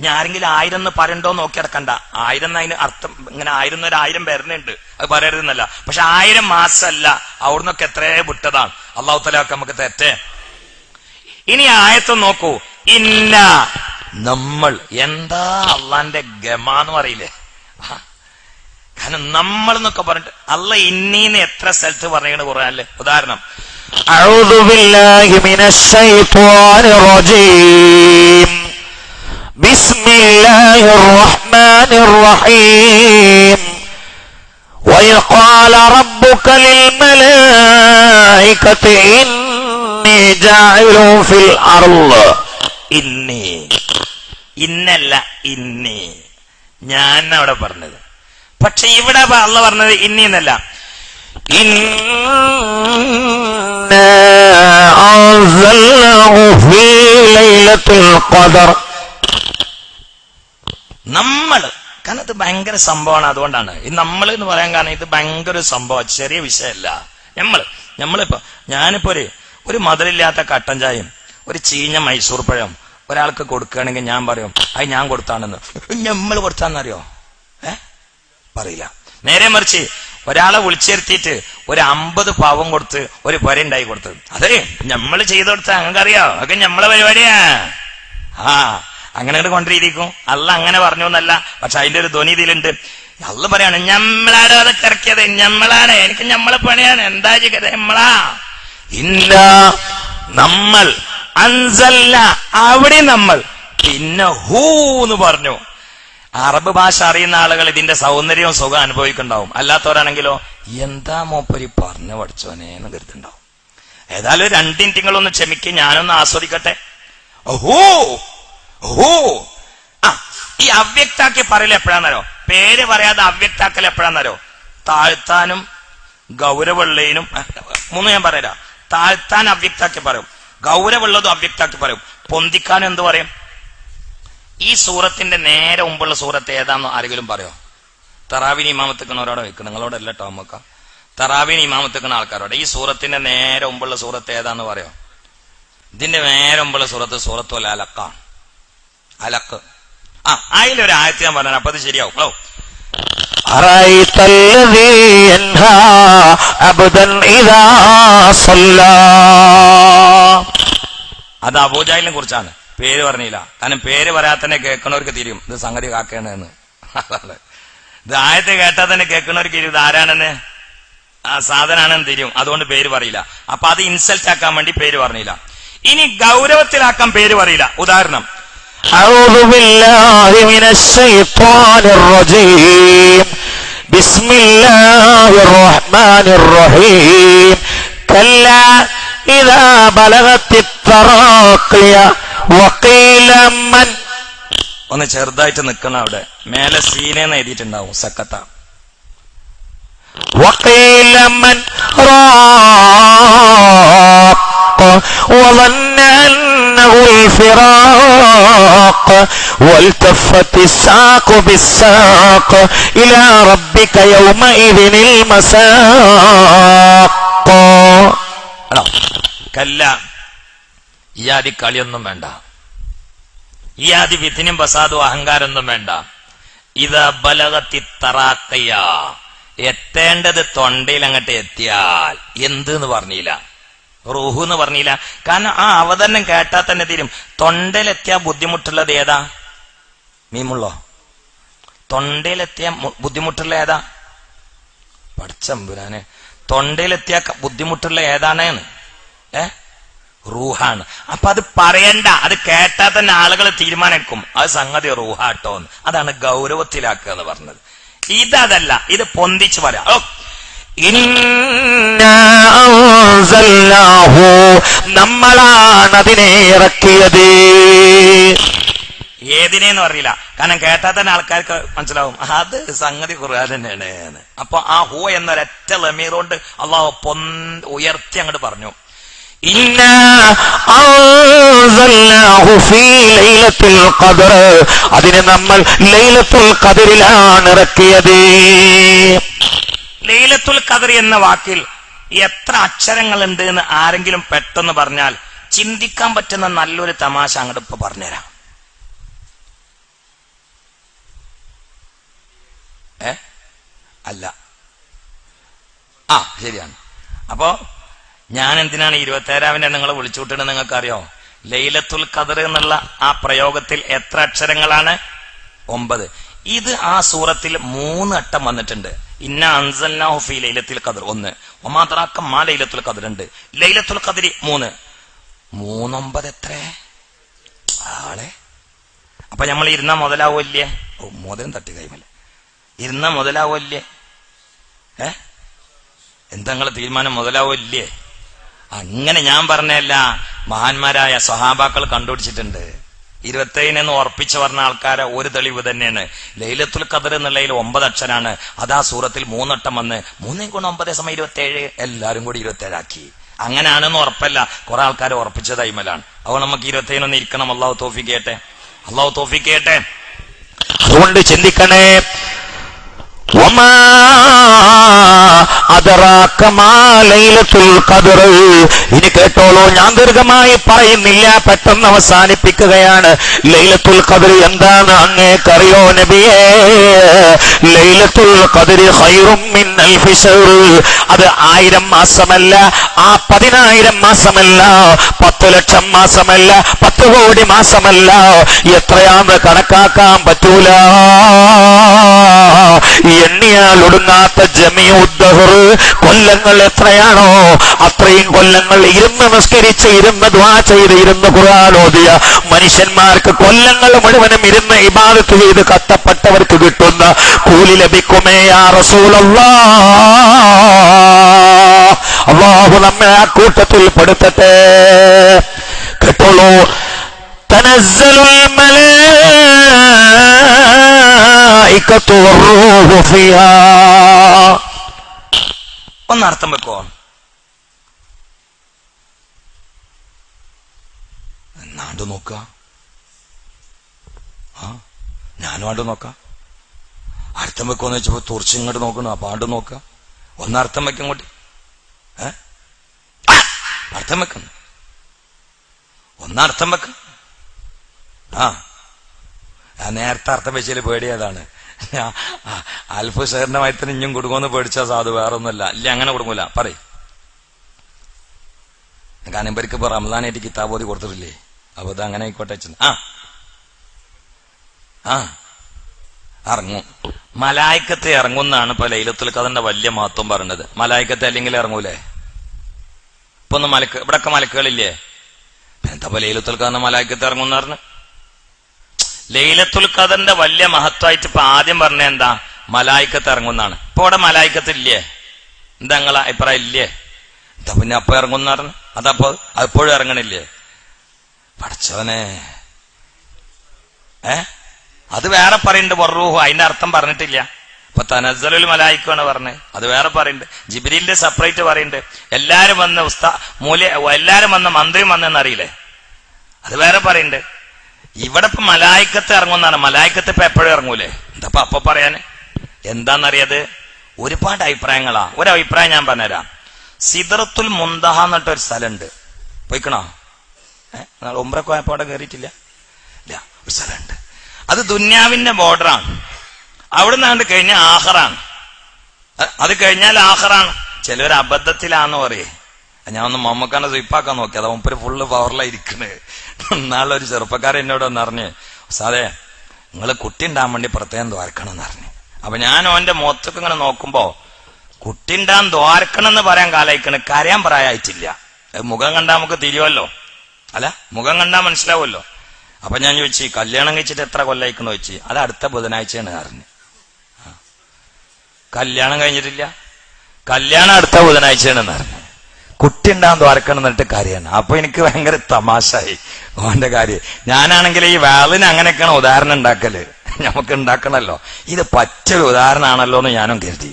ഞാൻ ആരെങ്കിലും 1000 എന്ന് പറയണ്ടോ നോക്കി നടക്കണ്ട. 1000 അതിന് അർത്ഥം ഇങ്ങനെ 1000 ഒരു 1000 വരുന്നുണ്ട്, അത് പറയരുതെന്നല്ല. പക്ഷെ 1000 മാസമല്ല, അവിടുന്നൊക്കെ എത്രയോ വിട്ടതാണ്. അള്ളാഹു തആല നമുക്ക് തെറ്റ്. ഇനി ആയത്ത് നോക്കൂ. ഇന്ന നമ്മൾ, എന്താ അള്ളാന്റെ ഗമാന്ന് പറയില്ലേ? കാരണം നമ്മൾ എന്നൊക്കെ പറഞ്ഞിട്ട് അല്ല ഇന്നീന്ന് എത്ര സ്ഥലത്ത് പറയണ ഖുർആനില്. ഉദാഹരണം, അഊദു ബില്ലാഹി മിനശ് ശൈത്വാനിർ റജീം ബിസ്മില്ലാഹിർ റഹ്മാനിർ റഹീം വഇദ് ഖാല റബ്ബുക ലിൽ മലായികതി ഇന്നി ജാഇലു ഫിൽ അർള്. ഇന്നി, ഇന്നല്ല ഇന്നി, ഞാൻ അവിടെ പറഞ്ഞത്. പക്ഷെ ഇവിടെ അള്ള പറഞ്ഞത് ഇന്നി എന്നല്ല. നമ്മള്, കാരണം ഇത് ഭയങ്കര സംഭവമാണ്. അതുകൊണ്ടാണ് ഈ നമ്മൾ എന്ന് പറയാൻ കാരണം ഇത് ഭയങ്കര സംഭവം, ചെറിയ വിഷയമല്ല. നമ്മളിപ്പോ ഞാനിപ്പോ ഒരു മധുരമില്ലാത്ത കട്ടൻ ചായയും ഒരു ചീഞ്ഞ മൈസൂർ പഴം ഒരാൾക്ക് കൊടുക്കുകയാണെങ്കിൽ ഞാൻ പറയും അത് ഞാൻ കൊടുത്താണെന്ന്. നമ്മൾ കൊടുത്താന്നറിയോ? പറയില്ല. നേരെ മറിച്ച് ഒരാളെ വിളിച്ചിരുത്തിയിട്ട് ഒരു 50 പാവം കൊടുത്ത് ഒരു പൊര ഉണ്ടായി കൊടുത്തത്, അതെ നമ്മൾ ചെയ്തു കൊടുത്ത അങ്ങക്കറിയോ, അതൊക്കെ നമ്മളെ പരിപാടിയാ. അങ്ങനെ കൊണ്ടിരിക്കും. അല്ല അങ്ങനെ പറഞ്ഞു എന്നല്ല, പക്ഷെ അതിന്റെ ഒരു ധ്വനി ഇതിലുണ്ട്. അല്ല പറയാണ് ഞമ്മളാടോ അതൊക്കെ ഇറക്കിയത്, ഞമ്മളാണ്, എനിക്ക് ഞമ്മളെ പണിയാണ്, എന്താ ചെയ്തത് നമ്മളാ. ഇല്ല നമ്മൾ, അൻസല്ല അവിടെ നമ്മൾ, പിന്നെ ഹൂ എന്ന് പറഞ്ഞു. അറബ് ഭാഷ അറിയുന്ന ആളുകൾ ഇതിന്റെ സൗന്ദര്യവും സുഖം അനുഭവിക്കുന്നുണ്ടാവും. അല്ലാത്തവരാണെങ്കിലോ എന്താ മൂപ്പരി പറഞ്ഞു പഠിച്ചോനെ എന്ന് കരുതുണ്ടാവും. ഏതായാലും 2 മിനിറ്റുകളൊന്ന് ക്ഷമിക്ക്, ഞാനൊന്ന് ആസ്വദിക്കട്ടെ. ഓഹോ ഓഹോ. ഈ അവ്യക്താക്കി പറയൽ എപ്പോഴാന്നറിയോ? പേര് പറയാതെ അവ്യക്താക്കൽ എപ്പോഴാന്നറിയോ? താഴ്ത്താനും ഗൗരവമുള്ളതിനും 3 ഞാൻ പറയാം. താഴ്ത്താൻ അവ്യക്താക്കി പറയും, ഗൗരവമുള്ളതും അവ്യക്താക്കി പറയും, പൊന്തിക്കാനും എന്ത് പറയും? ഈ സൂറത്തിന്റെ നേരെ മുമ്പുള്ള സൂറത്ത് ഏതാന്ന് ആരെങ്കിലും പറയോ? തറാവീന് ഇമാമത്തിക്കുന്നവരോടെ വെക്കും, നിങ്ങളോടല്ല കേട്ടോ. നമുക്ക് തറാവീന് ഇമാമത്തിക്കുന്ന ആൾക്കാരോടെ ഈ സൂറത്തിന്റെ നേരെ മുമ്പുള്ള സൂറത്ത് ഏതാന്ന് പറയോ? ഇതിന്റെ നേരെ മുമ്പുള്ള സൂറത്ത് സൂറത്തുൽ അലക്കാണ്. അലക്ക്. അതിലൊരു ആയത്ത് ഞാൻ പറഞ്ഞു, അപ്പൊ അത് ശരിയാവും. അത് അബൂജഹലിനെ കുറിച്ചാണ്. പേര് പറഞ്ഞില്ല, കാരണം പേര് പറയാതെ തന്നെ കേൾക്കണവർക്ക് തിരിയും ഇത് സംഗതി കാക്കയാണ് എന്ന്. ഇത് ആയത്ത് കേട്ടാൽ തന്നെ കേൾക്കണവർക്ക് തിരിയും ഇത് ആരാണെന്ന്, ആ സാധനാണെന്ന് തിരിയും. അതുകൊണ്ട് പേര് പറയില്ല. അപ്പൊ അത് ഇൻസൾട്ട് ആക്കാൻ വേണ്ടി പേര് പറഞ്ഞില്ല. ഇനി ഗൗരവത്തിലാക്കാൻ പേര് പറയില്ല. ഉദാഹരണം, أعوذ بالله من الشيطان الرجيم بسم الله الرحمن الرحيم كلا إذا بلغت التراقي وقيل من. ഒന്ന് ചെറുതായിട്ട് നിക്കണം അവിടെ. മേലെ സീനെന്ന് എഴുതിയിട്ടുണ്ടാവും സക്കത്ത. وقيل من راق وظن أنه الفراق والتفت الساق بالساق إلى ربك يومئذ المساق. കല്ല, ഈ ആദി കളിയൊന്നും വേണ്ട, ഈ ആദി വിധിനും ഫസാദും അഹങ്കാരൊന്നും വേണ്ട. ഇതാ ബലഗത്തി തറാക്കയ, എത്തേണ്ടത് തൊണ്ടയിൽ അങ്ങോട്ട് എത്തിയാൽ എന്ത് പറഞ്ഞില്ല, റൂഹ് എന്ന് പറഞ്ഞില്ല. കാരണം ആ അവതരണം കേട്ടാൽ തന്നെ തീരും. തൊണ്ടയിലെത്തിയാ ബുദ്ധിമുട്ടുള്ളത് ഏതാ? മീമുള്ളോ? തൊണ്ടയിലെത്തിയ ബുദ്ധിമുട്ടുള്ള ഏതാ? പടച്ചമ്പുരാനെ, തൊണ്ടയിലെത്തിയ ബുദ്ധിമുട്ടുള്ള ഏതാണ്? റൂഹാണ്. അപ്പൊ അത് പറയണ്ട, അത് കേട്ടാൽ തന്നെ ആളുകൾ തീരുമാനിക്കും അത് സംഗതി റൂഹാട്ടോന്ന്. അതാണ് ഗൗരവത്തിലാക്കുക എന്ന് പറഞ്ഞത്. ഇതല്ല, ഇത് പൊന്തിച്ച് പറയാം. നമ്മളാണ് അതിനെ ഇറക്കിയത്. ഏതിനെന്ന് അറിയില്ല, കാരണം കേട്ടാൽ തന്നെ ആൾക്കാർക്ക് മനസ്സിലാവും അത് സംഗതി ഖുർആൻ തന്നെയാണ്. അപ്പൊ ആ ഹു എന്നൊരൊറ്റ ലമീർ കൊണ്ട് അള്ളാഹു ഉയർത്തി അങ്ങോട്ട് പറഞ്ഞു, അതിനെ നമ്മൾ ലൈലത്തുൽ ഖദറിലാണ് ഇറക്കിയത്. ലൈലത്തുൽ ഖദർ എന്ന വാക്കിൽ എത്ര അക്ഷരങ്ങളുണ്ട് എന്ന് ആരെങ്കിലും പെട്ടെന്ന് പറഞ്ഞാൽ ചിന്തിക്കാൻ പറ്റുന്ന നല്ലൊരു തമാശ അങ്ങോട്ട് ഇപ്പൊ പറഞ്ഞുതരാം. അല്ല, ശരിയാണ്. അപ്പോ ഞാൻ എന്തിനാണ് 27-ാവിനെ നിങ്ങളെ വിളിച്ചുവിട്ടത് നിങ്ങൾക്കറിയോ? ലൈലത്തുൽ ഖദർ എന്നുള്ള ആ പ്രയോഗത്തിൽ എത്ര അക്ഷരങ്ങളാണ്? 9. ഇത് ആ സൂറത്തിൽ 3 വട്ടം വന്നിട്ടുണ്ട്. ഇന്ന അൻസൽനാഹു ഫീ ലൈലത്തുൽ ഖദർ 1, വമാ അദ്റാക മാ ലൈലത്തുൽ ഖദർ 2, ലൈലത്തുൽ ഖദർ 3. 3 9 എത്ര ആളെ? അപ്പൊ നമ്മൾ ഇരുന്ന മുതലാവല്ലേ? മോദനം തട്ടി കൈമല്ല, ഇരുന്ന മുതലാവല്ലേ? എന്താ നിങ്ങളെ തീരുമാനം? മുതലാവല്ലേ? അങ്ങനെ ഞാൻ പറഞ്ഞല്ല, മഹാന്മാരായ സ്വഹാബാക്കൾ കണ്ടുപിടിച്ചിട്ടുണ്ട്. 27 ഉറപ്പിച്ചു പറഞ്ഞ ആൾക്കാരെ ഒരു തെളിവ് തന്നെയാണ്. ലൈലത്തുൽ ഖദർ എന്നുള്ളതിൽ 9 അക്ഷരാണ്. അതാ സൂറത്തിൽ 3 വട്ടം വന്ന് 3 × 9 = 27, എല്ലാരും കൂടി 27 ആക്കി. അങ്ങനെയാണെന്ന് ഉറപ്പല്ല, കുറെ ആൾക്കാർ ഉറപ്പിച്ച തൈമലാണ്. അപ്പോൾ നമുക്ക് 27 ഇരിക്കണം. അള്ളാഹു തൗഫീഖ് ചെയ്യട്ടെ, അള്ളാഹു തൗഫീഖ് ചെയ്യട്ടെ. അതുകൊണ്ട് ചിന്തിക്കണേ. വമാ അദ്റാക മാ ലൈലത്തുൽ ഖദർ. ഇനി കേട്ടോളൂ, ഞാൻ ദീർഘമായി പറയുന്നില്ല, പെട്ടെന്ന് അവസാനിപ്പിക്കുകയാണ്. ലൈലത്തുൽ ഖദർ എന്താണ് അങ്ങേക്കറിയോ നബിയേ? ലൈലത്തുൽ ഖദർ ഖൈറും മിൻ അൽഫി ശഹ്ർ. അത് 1000 മാസമല്ല, ആ 10,000 മാസമല്ല, 10 ലക്ഷം മാസമല്ല, 10 കോടി മാസമല്ല, എത്രയാന്ന് കണക്കാക്കാൻ പറ്റൂല. എണ്ണിയാൽ ഒടുങ്ങാത്ത ജമീഉദ്ദഹർ, കൊല്ലങ്ങൾ എത്രയാണോ അത്രയും കൊല്ലങ്ങൾ ഇരുന്ന് നിസ്കരിച്ച്, ഇരുന്ന് ദുആ ചെയ്ത്, ഇരുന്ന് ഖുർആൻ ഓതിയ മനുഷ്യന്മാർക്ക് കൊല്ലങ്ങൾ മുഴുവനും ഇരുന്ന് ഇബാദത്ത് ചെയ്ത് കഷ്ടപ്പെട്ടവർക്ക് കിട്ടുന്ന കൂലി ലഭിക്കുമേ യാ റസൂലല്ലാഹ്. അല്ലാഹു നമ്മെ ആ കൂട്ടത്തിൽ പെടുത്തട്ടെ. കേട്ടോളൂ, തനസ്സലുൽ മലായികത്തു വറൂഹു ഫിഹാ. ഒന്നർത്ഥം വെക്കോ? നാണ്ട് നോക്ക, ഞാനും ആണ്ട് നോക്കാം. അർത്ഥം വെക്കോന്ന് വെച്ചപ്പോ തുറച്ച് ഇങ്ങോട്ട് നോക്കണു. അപ്പൊ ആണ്ട് നോക്ക, ഒന്നർത്ഥം വെക്കും ഇങ്ങോട്ട്. അർത്ഥം വെക്കുന്നു, ഒന്നർത്ഥം വെക്ക. ഞാൻ നേരത്തെ അർത്ഥം വെച്ചതിൽ പേടിയതാണ്. അൽഫ് ഷെയറിന്റെ മയത്തിന് ഇഞ്ഞും കൊടുക്കുമെന്ന് പേടിച്ചാ സാധു, വേറൊന്നുമല്ല. ഇല്ല, അങ്ങനെ കൊടുക്കൂല. പറയും. കാരണം ഇവർക്ക് ഇപ്പൊ റംസാനായിട്ട് കിതാബോധി കൊടുത്തിട്ടില്ലേ? അപ്പൊ ഇത് അങ്ങനെ ആയിക്കോട്ടെ. ഇറങ്ങും. മലായിക്കത്തെ ഇറങ്ങുന്നാണ് ഇപ്പൊ ലൈലത്തുൽ ഖദറിന്റെ വലിയ മഹത്വം പറഞ്ഞത്. മലായിക്കത്തെ അല്ലെങ്കിൽ ഇറങ്ങൂലേ? ഇപ്പൊ ഒന്ന് ഇവിടൊക്കെ മലക്കുകളില്ലേ? എന്താ ലൈലത്തുൽ ഖദറിന്റെ മലായിക്കത്തെ ഇറങ്ങുന്ന പറഞ്ഞു? ലൈലത്തുൽ ഖദറിന്റെ വലിയ മഹത്വമായിട്ട് ഇപ്പൊ ആദ്യം പറഞ്ഞ എന്താ? മലായിക്കത്ത് ഇറങ്ങുന്നാണ്. ഇപ്പൊ ഇവിടെ മലായിക്കത്തില്ലേ? എന്താ നിങ്ങളെ അഭിപ്രായം? ഇല്ലേ? എന്താ പിന്നെ അപ്പൊ ഇറങ്ങുന്ന പറഞ്ഞു? അതപ്പോ അതെപ്പോഴും ഇറങ്ങണില്ലേ? പഠിച്ചവനെ, അത് വേറെ പറയുന്നുണ്ട്. വറൂഹു അതിന്റെ അർത്ഥം പറഞ്ഞിട്ടില്ല. ഇപ്പൊ തനസ്സലുൽ മലായിക്കാണ് പറഞ്ഞത്, അത് വേറെ പറയുന്നുണ്ട്. ജിബ്രീലിന്റെ സെപ്പറേറ്റ് പറയുന്നുണ്ട്. എല്ലാരും വന്ന് എല്ലാരും വന്ന് മന്ത്രിയും വന്നെന്നറിയില്ലേ, അത് വേറെ പറയുന്നുണ്ട്. ഇവിടെ ഇപ്പൊ മലായിക്കത്ത് ഇറങ്ങുന്നതാണ്. മലായിക്കത്ത് ഇപ്പൊ എപ്പോഴും ഇറങ്ങൂലേ, എന്താ അപ്പൊ പറയാന് എന്താന്നറിയത്? ഒരുപാട് അഭിപ്രായങ്ങളാ. ഒരഭിപ്രായം ഞാൻ പറഞ്ഞുതരാം. സിദ്റത്തുൽ മുന്തഹ എന്നിട്ടൊരു സ്ഥലമുണ്ട്, പോയിക്കണോ? ഉംറക്ക് പോയപ്പോ അവിടെ കയറിയിട്ടില്ല. ഇല്ല, ഒരു സ്ഥലമുണ്ട്. അത് ദുന്യാവിന്റെ ബോർഡറാണ്. അവിടെ നിന്ന് കഴിഞ്ഞാൽ ആഖിറാണ്. അത് കഴിഞ്ഞാൽ ആഖിറാണ്. ചിലവർ അബദ്ധത്തിലാന്ന് പറയേ. ഞാൻ ഒന്ന് മമ്മക്കാനെ സ്വീപ്പാക്കാൻ നോക്കി, അത് മുപ്പര് ഫുള്ള് പവറിലായിരിക്കണ്. നാളൊരു ചെറുപ്പക്കാരൻ എന്നോട് ഒന്ന് അറിഞ്ഞ്, സാറേ നിങ്ങൾ കുട്ടി ഉണ്ടാകാൻ വേണ്ടി പ്രത്യേകം ദ്വാരക്കണം എന്ന് പറഞ്ഞു. അപ്പൊ ഞാൻ ഓന്റെ മുഖത്തൊക്കെ ഇങ്ങനെ നോക്കുമ്പോ കുട്ടി ഉണ്ടാൻ ദ്വാരക്കണം എന്ന് പറയാൻ കാലായിക്കണ്, കരയാൻ പ്രായമായിട്ടില്ല. മുഖം കണ്ടാൽ നമുക്ക് തിരിയുമല്ലോ, അല്ല മുഖം കണ്ടാൽ മനസ്സിലാവുമല്ലോ. അപ്പൊ ഞാൻ ചോദിച്ചു, കല്യാണം കഴിച്ചിട്ട് എത്ര കൊല്ലായിക്കണോ ചോദിച്ചു. അത് അടുത്ത ബുധനാഴ്ചയാണ് പറഞ്ഞു. കല്യാണം കഴിഞ്ഞിട്ടില്ല, കല്യാണം അടുത്ത ബുധനാഴ്ചയാണെന്ന് പറഞ്ഞു. കുട്ടി ഉണ്ടാകാൻ ദ്വാരക്കണം എന്നിട്ട് കാര്യമാണ്. അപ്പൊ എനിക്ക് ഭയങ്കര തമാശായി ഓന്റെ കാര്യം. ഞാനാണെങ്കിൽ ഈ വാളിന് അങ്ങനെയൊക്കെയാണ് ഉദാഹരണം ഉണ്ടാക്കല്, നമുക്ക് ഉണ്ടാക്കണല്ലോ. ഇത് പറ്റൊരു ഉദാഹരണമാണല്ലോ എന്ന് ഞാനും കരുതി.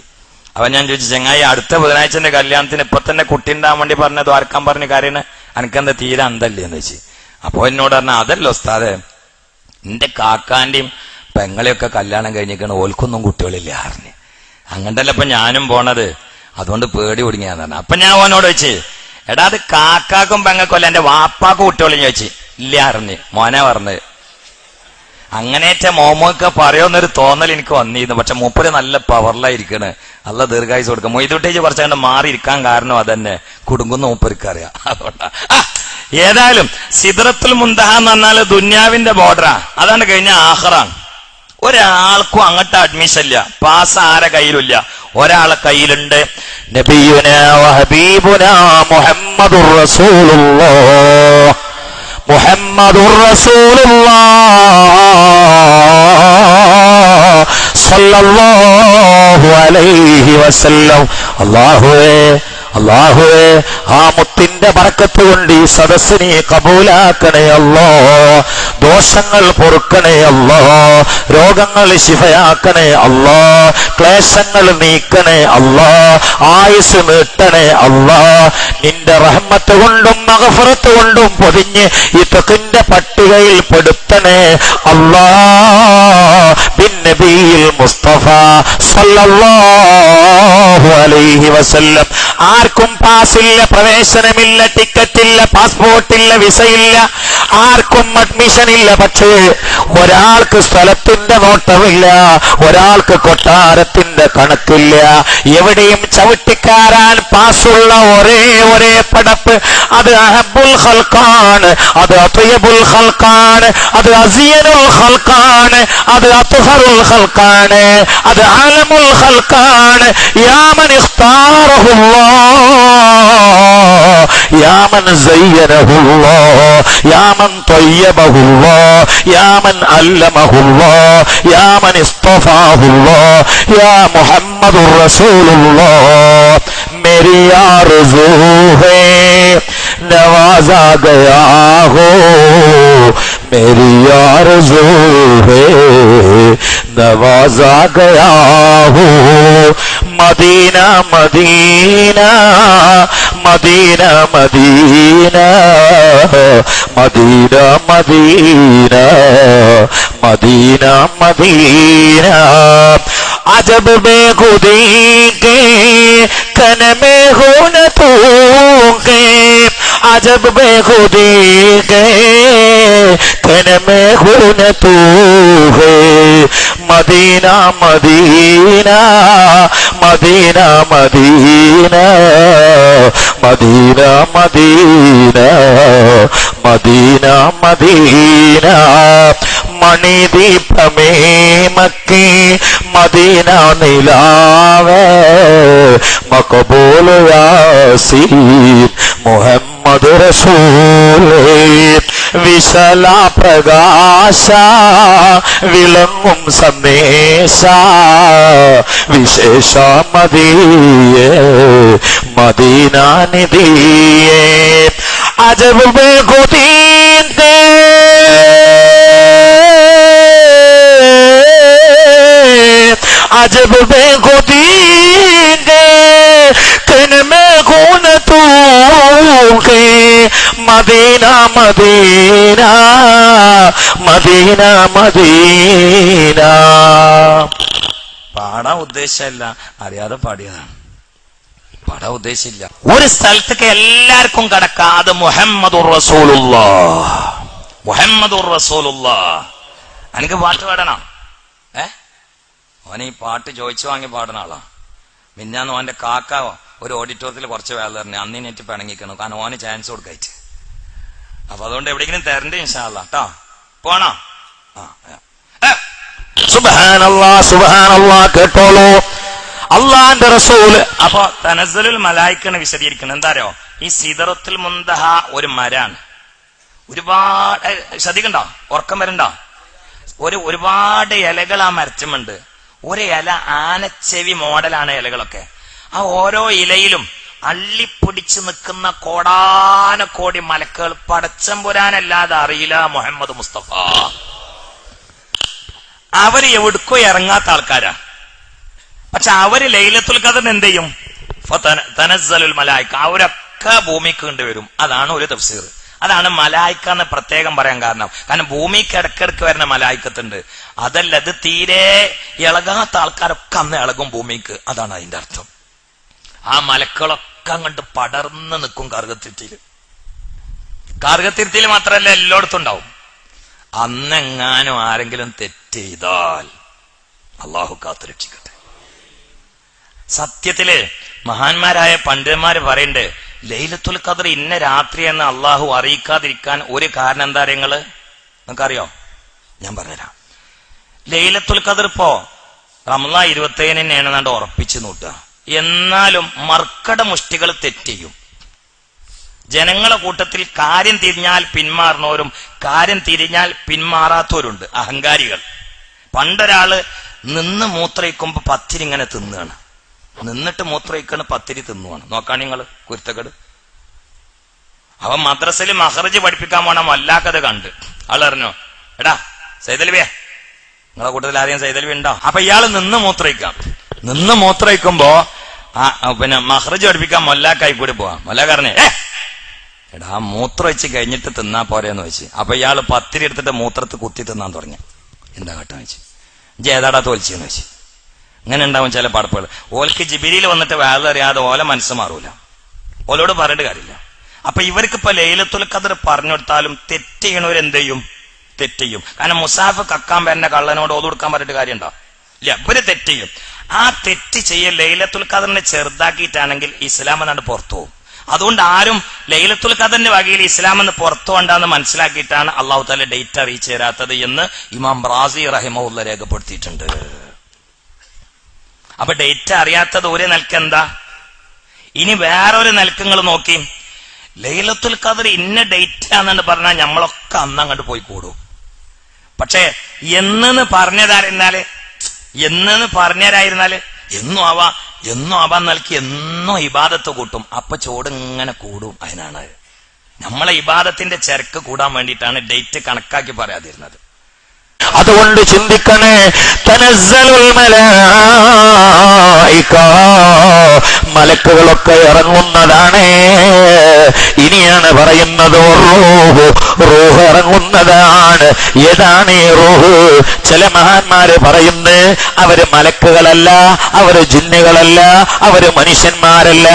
അപ്പൊ ഞാൻ ചോദിച്ചു, ചെങ്ങായി അടുത്ത ബുധനാഴ്ചന്റെ കല്യാണത്തിന് ഇപ്പൊ തന്നെ കുട്ടി ഉണ്ടാകാൻ വേണ്ടി പറഞ്ഞ ദ്വാരക്കാൻ പറഞ്ഞ കാര്യമാണ്, എനിക്കെന്താ തീരെ അന്തല്ലേ എന്ന് വെച്ച്. അപ്പൊ എന്നോട് പറഞ്ഞ, അതല്ലോ ഉസ്താദേ, എന്റെ കാക്കാന്റെയും പെങ്ങളെയൊക്കെ കല്യാണം കഴിഞ്ഞിരിക്കണ, ഓൽക്കൊന്നും കുട്ടികളില്ല അറിഞ്ഞ്. അങ്ങനല്ല ഇപ്പൊ ഞാനും പോണത്, അതുകൊണ്ട് പേടി ഒടുങ്ങിയാന്ന് പറഞ്ഞു. അപ്പൊ ഞാൻ ഓനോട് വെച്ച്, എടാ അത് കാക്കാക്കും പെങ്ങൾക്കും എന്റെ വാപ്പാക്കും കുട്ടികളും ചോദിച്ചു. ഇല്ല അറിഞ്ഞ് മോനെ പറഞ്ഞത്. അങ്ങനെയൊക്കെ മോമൊക്കെ പറയുമെന്നൊരു തോന്നൽ എനിക്ക് വന്നിരുന്നു. പക്ഷെ മൂപ്പര് നല്ല പവറിലായിരിക്കണ്, നല്ല ദീർഘായുസ് കൊടുക്കുക. മൊയ്തുട്ടേജ് കുറച്ചങ്ങണ്ട് മാറിയിരിക്കാൻ കാരണം അതന്നെ, കുടുങ്ങുന്ന മൂപ്പർക്ക് അറിയാം. അതുകൊണ്ടാ. ഏതായാലും സിദ്റത്തുൽ മുന്തഹ എന്ന് പറഞ്ഞാല് ദുന്യാവിന്റെ ബോർഡറാ. അതാണ് കഴിഞ്ഞ ആഖിറാണ്. ഒരാൾക്കും അങ്ങോട്ട് അഡ്മിഷൻ ഇല്ല, പാസ് ആരെ കയ്യിലില്ല. ഒരാളെ കയ്യിലുണ്ട്, നബിയുനാ വഹബീബുനാ മുഹമ്മദുർ റസൂലുള്ളാഹ്, മുഹമ്മദുർ റസൂലുള്ളാഹ് സല്ലല്ലാഹു അലൈഹി വസല്ലം. അല്ലാഹുവേ ആ മുത്തിന്റെ ബർക്കത്ത് കൊണ്ട് ഈ സദസ്സിനെ കബൂലാക്കണേ അല്ലാ. ദോഷങ്ങൾ പൊറുക്കണേ അല്ലാ, രോഗങ്ങൾ ശിഫയാക്കണേ അല്ലാ, ക്ലേശങ്ങൾ നീക്കണേ അല്ലാ, ആയുസ് നീട്ടണേ അല്ലാ. നിന്റെ റഹ്മത്ത് കൊണ്ടും മഗ്ഫിറത്ത് കൊണ്ടും പൊതിഞ്ഞ് ഈ തഖിന്റെ പട്ടികയിൽ പെടുത്തണേ അല്ലാ. ബിൻ നബിയിൽ മുസ്തഫ സല്ലല്ലാഹു അലൈഹി വസല്ലം. ആർക്കും പാസില്ല, പ്രവേശനമില്ല, ടിക്കറ്റില്ല, പാസ്പോർട്ടില്ല, വിസയില്ല, ആർക്കും അഡ്മിഷൻ ഇല്ല. പക്ഷേ ഒരാൾക്ക് സ്ഥലത്തിന്റെ നോട്ടമില്ല, ഒരാൾക്ക് കൊട്ടാരത്തിന്റെ കണക്കില്ല. എവിടെയും ചവിട്ടിക്കാരാൻ പാസുള്ള ഒരേ പടപ്പ്, അത് അഹബ്ബുൽ ഖൽഖാണ്, അത് അത്യബുൽ ഖൽഖാണ്, അത് അസിയനുൽ ഖൽഖാണ്, അത് അത്ഹറുൽ ഖൽഖാണ്, അത് ആലമുൽ ഖൽഖാണ്. യാ മൻ ഇഖ്താറഹുല്ലാഹ്, യാ മൻ സയ്യനഹുല്ലാഹ്, യാ മൻ طيبهുല്ലാഹ്, യാ മൻ അല്ലമഹുല്ലാഹ്, യാ മൻ ഇസ്തഫാഹുല്ലാഹ്, യാ മുഹമ്മദുർ റസൂലുള്ളാഹ്. मेरी आरज़ू है नवाजा गया हो, मेरी आरज़ू है नवाजा गया हो. मदीना मदीना मदीना मदीना मदीना मदीना मदीना मदीना. अजब बेखुदी के कन में हो न तू के, अजब बेखुदी के कन में हो न तू है. मदीना मदीना मदीना मदीना मदीना मदीना मदीना मदीना. മണിദീപമേ മക്കേ മദീന നിലാവേ, മഖബൂൽ യാസീൻ മുഹമ്മദ് റസൂലേ. വിശല പ്രകാശ വിളങ്ങും സന്ദേശ വിശേഷ മദിയേ മദീന നിധിയേ. അജബ് ബേഖുദീൻ अजब बेखुदी के कन में खून तू के मदीना मदीना मदीना मदीना. പാടാൻ ഉദ്ദേശമല്ല, അറിയാതെ പാടിയതാണ്. പാടാൻ ഉദ്ദേശമില്ല. ഒരു സ്ഥലത്തേക്ക് എല്ലാവർക്കും കടക്കാം. അത് മുഹമ്മദുർ റസൂലുള്ളാഹ്, മുഹമ്മദുർ റസൂലുള്ളാഹ്. എനിക്ക് പാട്ട് പാടണം. ഓൻ ഈ പാട്ട് ചോദിച്ചു വാങ്ങി പാടുന്ന ആളാ. മിന്നാന്ന് ഓന്റെ കാക്ക ഒരു ഓഡിറ്റോറിയത്തിൽ കുറച്ച് വേല പറഞ്ഞു. അന്നിനേറ്റ് പിണങ്ങിക്കണം, കാരണം ഓന് ചാൻസ് കൊടുക്കായിട്ട്. അപ്പൊ അതുകൊണ്ട് എവിടെയെങ്കിലും തരണ്ടേ ഇൻഷാ അല്ലാഹ് ട്ടോ. പോണോ? സുബ്ഹാനല്ലാഹ് സുബ്ഹാനല്ലാഹ്. കേട്ടോളൂ, അള്ളാന്റെ റസൂൽ. അപ്പൊ തനസ്സലുൽ മലായിക്കനെ വിശദീകരിക്കണം. എന്താരോ, ഈ സിദറത്തുൽ മുന്തഹ ഒരു മരാണ്. ഒരുപാട് ശ്രദ്ധിക്കണ്ടോ, ഉറക്കം വരണ്ടോ? ഒരുപാട് ഇലകൾ ആ മരച്ചുമുണ്ട്. ഒരു ഇല ആനച്ചെവി മോഡലാണ് ഇലകളൊക്കെ. ആ ഓരോ ഇലയിലും അള്ളിപ്പൊടിച്ച് നിൽക്കുന്ന കോടാനക്കോടി മലക്കുകൾ. പടച്ചമ്പുരാനല്ലാതെ അറിയില്ല മുഹമ്മദ് മുസ്തഫ. അവര് എവിടേക്കോ ഇറങ്ങാത്ത ആൾക്കാരാ. പക്ഷെ അവര് ലൈലത്തുൽ ഖദറിന് എന്ത് ചെയ്യും? തനസ്സലുൽ മലായിക, അവരൊക്കെ ഭൂമിക്ക് കൊണ്ടുവരും. അതാണ് ഒരു തഫ്സീർ. അതാണ് മലായിക്ക എന്ന് പ്രത്യേകം പറയാൻ കാരണം. കാരണം ഭൂമിക്ക് ഇടക്കിടക്ക് വരുന്ന മലായിക്കത്തുണ്ട്. അതല്ല, ഇത് തീരെ ഇളകാത്ത ആൾക്കാരൊക്കെ അന്ന് ഇളകും ഭൂമിക്ക്. അതാണ് അതിന്റെ അർത്ഥം. ആ മലക്കളൊക്കെ അങ്ങോട്ട് പടർന്ന് നിൽക്കും കാർഗത്തിരുത്തിയിൽ. കാർഗത്തിരുത്തിയിൽ മാത്രമല്ല, എല്ലായിടത്തും ഉണ്ടാവും. അന്നെങ്ങാനും ആരെങ്കിലും തെറ്റ് ചെയ്താൽ അള്ളാഹു കാത്തുരക്ഷിക്കട്ടെ. സത്യത്തില് മഹാന്മാരായ പണ്ഡിതന്മാര് പറയണ്ട്, ലൈലത്തുൽ ഖദർ ഇന്ന രാത്രി എന്ന് അള്ളാഹു അറിയിക്കാതിരിക്കാൻ ഒരു കാരണം എന്താ നിങ്ങള് നിങ്ങൾക്കറിയോ? ഞാൻ പറഞ്ഞുതരാം. ലൈലത്തുൽ ഖദർ ഇപ്പോ റമളാൻ 27 ഉറപ്പിച്ചു നോട്ടുക. എന്നാലും മർക്കട മുഷ്ടികൾ തെറ്റ് ചെയ്യും. ജനങ്ങളെ കൂട്ടത്തിൽ കാര്യം തിരിഞ്ഞാൽ പിന്മാറുന്നവരും കാര്യം തിരിഞ്ഞാൽ പിന്മാറാത്തവരുണ്ട്, അഹങ്കാരികൾ. പണ്ടൊരാള് നിന്ന് മൂത്രയിക്കുമ്പോ പത്തിരി ഇങ്ങനെ തിന്നുകയാണ്. നിന്നിട്ട് മൂത്രയിക്കണ്, പത്തിരി തിന്നുവാണ്. നോക്കാണ് നിങ്ങള് കുരുത്തക്കേട്. അവൻ മദ്രസയിൽ മഹ്റജ് പഠിപ്പിക്കാൻ പോണ വല്ലാക്കത് കണ്ട് ആളറിഞ്ഞോ, എടാ സൈതൽവിയെ, നിങ്ങളെ കൂട്ടത്തിൽ ആരെയും സൈതൽവി ഉണ്ടോ? അപ്പൊ ഇയാള് നിന്ന് മൂത്രയിക്കാം. നിന്ന് മൂത്രയിക്കുമ്പോ പിന്നെ മഹ്റജ് പഠിപ്പിക്കാൻ മൊല്ലാക്കായി കൂടി പോവാം. മൊല്ലാക്കാരനെ എടാ മൂത്രം വെച്ച് കഴിഞ്ഞിട്ട് തിന്നാ പോരെന്ന് വെച്ച്. അപ്പൊ ഇയാള് പത്തിരി എടുത്തിട്ട് മൂത്രത്ത് കുത്തി തിന്നാൻ തുടങ്ങി. എന്താ കേട്ടാ വെച്ച്, ജേതാടാ തോൽച്ചെന്ന് വെച്ച്. ഇങ്ങനെ ഉണ്ടാവും ചില പടപ്പുകൾ. ഓൽക്ക് ജിബിരിയിൽ വന്നിട്ട് വേറെ അറിയാതെ ഓല മനസ്സ് മാറൂല, ഓലോട് പറഞ്ഞിട്ട് കാര്യമില്ല. അപ്പൊ ഇവർക്കിപ്പോ ലൈലത്തുൽ ഖദർ പറഞ്ഞു കൊടുത്താലും തെറ്റ് ചെയ്യണവരെന്ത് ചെയ്യും? തെറ്റ് ചെയ്യും. കാരണം മുസാഫ് കക്കാൻ വരുന്ന കള്ളനോട് ഓത് കൊടുക്കാൻ പറഞ്ഞിട്ട് കാര്യം ഉണ്ടോ? ഇല്ല, ഇവര് തെറ്റ് ചെയ്യും. ആ തെറ്റ് ചെയ്യൽ ലൈലത്തുൽ ഖദറിനെ ചെറുതാക്കിയിട്ടാണെങ്കിൽ ഇസ്ലാം എന്നാണ്ട് പുറത്തു പോകും. അതുകൊണ്ട് ആരും ലൈലത്തുൽ ഖദറിന്റെ വകയിൽ ഇസ്ലാം എന്ന് പുറത്തു കൊണ്ടാന്ന് മനസ്സിലാക്കിയിട്ടാണ് അള്ളാഹു താല ഡേറ്റ് അറിയിച്ചു തരാത്തത് എന്ന് ഇമാം റാസി റഹിമഹുല്ലാഹ് രേഖപ്പെടുത്തിയിട്ടുണ്ട്. അപ്പൊ ഡേറ്റ് അറിയാത്തത് ഒരു നിലക്ക് എന്താ? ഇനി വേറൊരു നിലക്കങ്ങൾ നോക്കി, ലൈലത്തുൽ ഖദർ ഇന്ന ഡേറ്റ് ആണെന്ന് പറഞ്ഞാൽ നമ്മളൊക്കെ അന്ന് അങ്ങോട്ട് പോയി കൂടും. പക്ഷെ എന്നു പറഞ്ഞതായിരുന്നാല് എന്നും ആവാൻ നൽകി എന്നും ഇബാദത്ത് കൂട്ടും. അപ്പൊ ചോട് ഇങ്ങനെ കൂടും. അതിനാണ് നമ്മളെ ഇബാദത്തിന്റെ ചരക്ക് കൂടാൻ വേണ്ടിയിട്ടാണ് ഡേറ്റ് കണക്കാക്കി പറയാതിരുന്നത്. അതുകൊണ്ട് ചിന്തിക്കണേ, തനസ്സലുൽ മലായിക, മലക്കുകളൊക്കെ ഇറങ്ങുന്നതാണ്. ഇനിയാണ് പറയുന്നത് റൂഹ് ഇറങ്ങുന്നതാണ്. ഏതാണ് ഈ റൂഹ്? ചില മഹാന്മാര് പറയുന്നത് അവര് മലക്കുകളല്ല, അവര് ജിന്നുകളല്ല, അവര് മനുഷ്യന്മാരല്ല.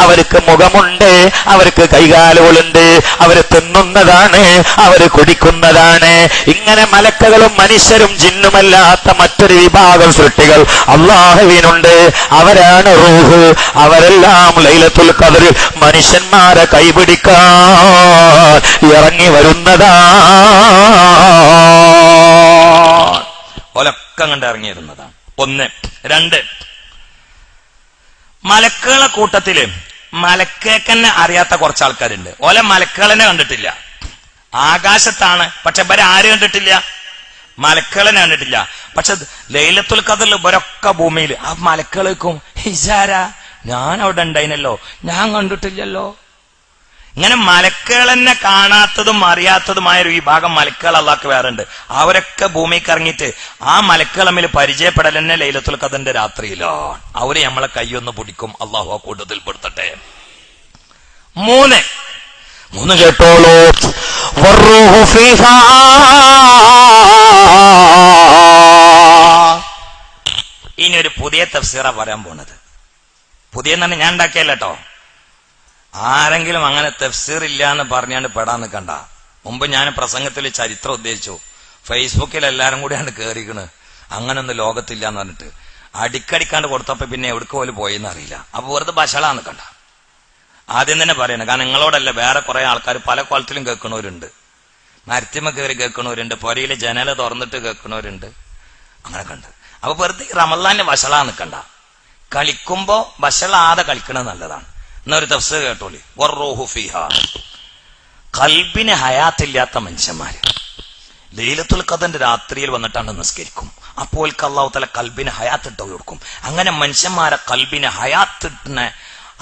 അവർക്ക് മുഖമുണ്ട്, അവർക്ക് കൈകാലുകളുണ്ട്, അവര് തിന്നുന്നതാണ്, അവര് കുടിക്കുന്നതാണ്. ഇങ്ങനെ മലക്കുകളും മനുഷ്യരും ജിന്നുമല്ലാത്ത മറ്റൊരു വിഭാഗം സൃഷ്ടികൾ അല്ലാഹുവിനുണ്ട്. അവരാണ് റൂഹ്. അവരെല്ലാം ലൈലത്തുൽ ഖദറിൽ മനുഷ്യന്മാരെ കൈപിടിക്കാൻ ഇറങ്ങി വരുന്നതാണ്. ഒലക്കം കണ്ട് ഇറങ്ങിയിരുന്നതാണ്. 1. 2, മലക്കുകളെ കൂട്ടത്തില് മലക്കേക്കന്നെ അറിയാത്ത കുറച്ച് ആൾക്കാരുണ്ട്. ഓലെ മലക്കുകളെ കണ്ടിട്ടില്ല. ആകാശത്താണ്, പക്ഷെ ഇവരെ ആര് കണ്ടിട്ടില്ല? മലക്കുകളെ കണ്ടിട്ടില്ല. പക്ഷെ ലൈലത്തുൽ ഖദറിൽ ഇവരൊക്കെ ഭൂമിയിൽ. ആ മലക്കുകളേക്കും ഹിജാര, ഞാൻ അവിടെ ഉണ്ടായിനല്ലോ, ഞാൻ കണ്ടിട്ടില്ലല്ലോ. ഇങ്ങനെ മലക്കുകൾ തന്നെ കാണാത്തതും അറിയാത്തതുമായ ഒരു വിഭാഗം മലക്കുകൾ അള്ളാഹ്ക്ക് വേറെ ഉണ്ട്. അവരൊക്കെ ഭൂമിക്ക് ഇറങ്ങിയിട്ട് ആ മലക്കുകൾ തമ്മിൽ പരിചയപ്പെടൽ തന്നെ ലൈലത്തുൽ ഖദറിന്റെ രാത്രിയിലാണ്. അവര് നമ്മളെ കൈയൊന്ന് പിടിക്കും. അള്ളാഹു ആ കൂട്ടത്തിൽ പെടുത്തട്ടെ. മൂന്ന് കേട്ടോളൂ. വറൂഹു ഫീഹാ, ഇനി ഒരു പുതിയ തഫ്സീറാ പറയാൻ പോണത്. പുതിയ തന്നെ ഞാൻ ഉണ്ടാക്കിയല്ല കേട്ടോ. ആരെങ്കിലും അങ്ങനെ തഫ്സീർ ഇല്ല എന്ന് പറഞ്ഞാണ്ട് പെടാൻ നിൽക്കണ്ട. മുമ്പ് ഞാൻ പ്രസംഗത്തിൽ ചരിത്രം ഉദ്ദേശിച്ചു. ഫേസ്ബുക്കിൽ എല്ലാരും കൂടിയാണ് കേറിക്കണ് അങ്ങനൊന്നും ലോകത്തില്ല എന്ന് പറഞ്ഞിട്ട് അടിക്കടിക്കാണ്ട് കൊടുത്തപ്പോ പിന്നെ എവിടേക്ക് പോലും പോയെന്ന് അറിയില്ല. അപ്പൊ വെറുതെ ബഷളാ നിൽക്കണ്ട. ആദ്യം തന്നെ പറയണം. കാരണം നിങ്ങളോടല്ല, വേറെ കുറെ ആൾക്കാർ പല കോലത്തിലും കേൾക്കണവരുണ്ട്. മരത്തിമ കയറി കേൾക്കണവരുണ്ട്, പുരയില് ജനല തുറന്നിട്ട് കേൾക്കണവരുണ്ട്, അങ്ങനെ കണ്ട്. അപ്പൊ വെറുതെ റമളാന്റെ വഷളാ നിൽക്കണ്ട. കളിക്കുമ്പോ വഷളാതെ കളിക്കണത് നല്ലതാണ്. എന്നൊരു തഫ്സീർ കേട്ടോളി. വറൂഹു ഫീഹാ, കൽബിന് ഹയാത്തില്ലാത്ത മനുഷ്യന്മാര് ലൈലത്തുൽ ഖദറിന്റെ രാത്രിയിൽ വന്നിട്ടാണ് നിസ്കരിക്കും. അപ്പോൾ അല്ലാഹു തആല കൽബിന് ഹയാത്തിട്ട് കൊടുക്കും. അങ്ങനെ മനുഷ്യന്മാരെ കൽബിന് ഹയാത്തിട്ടുന്ന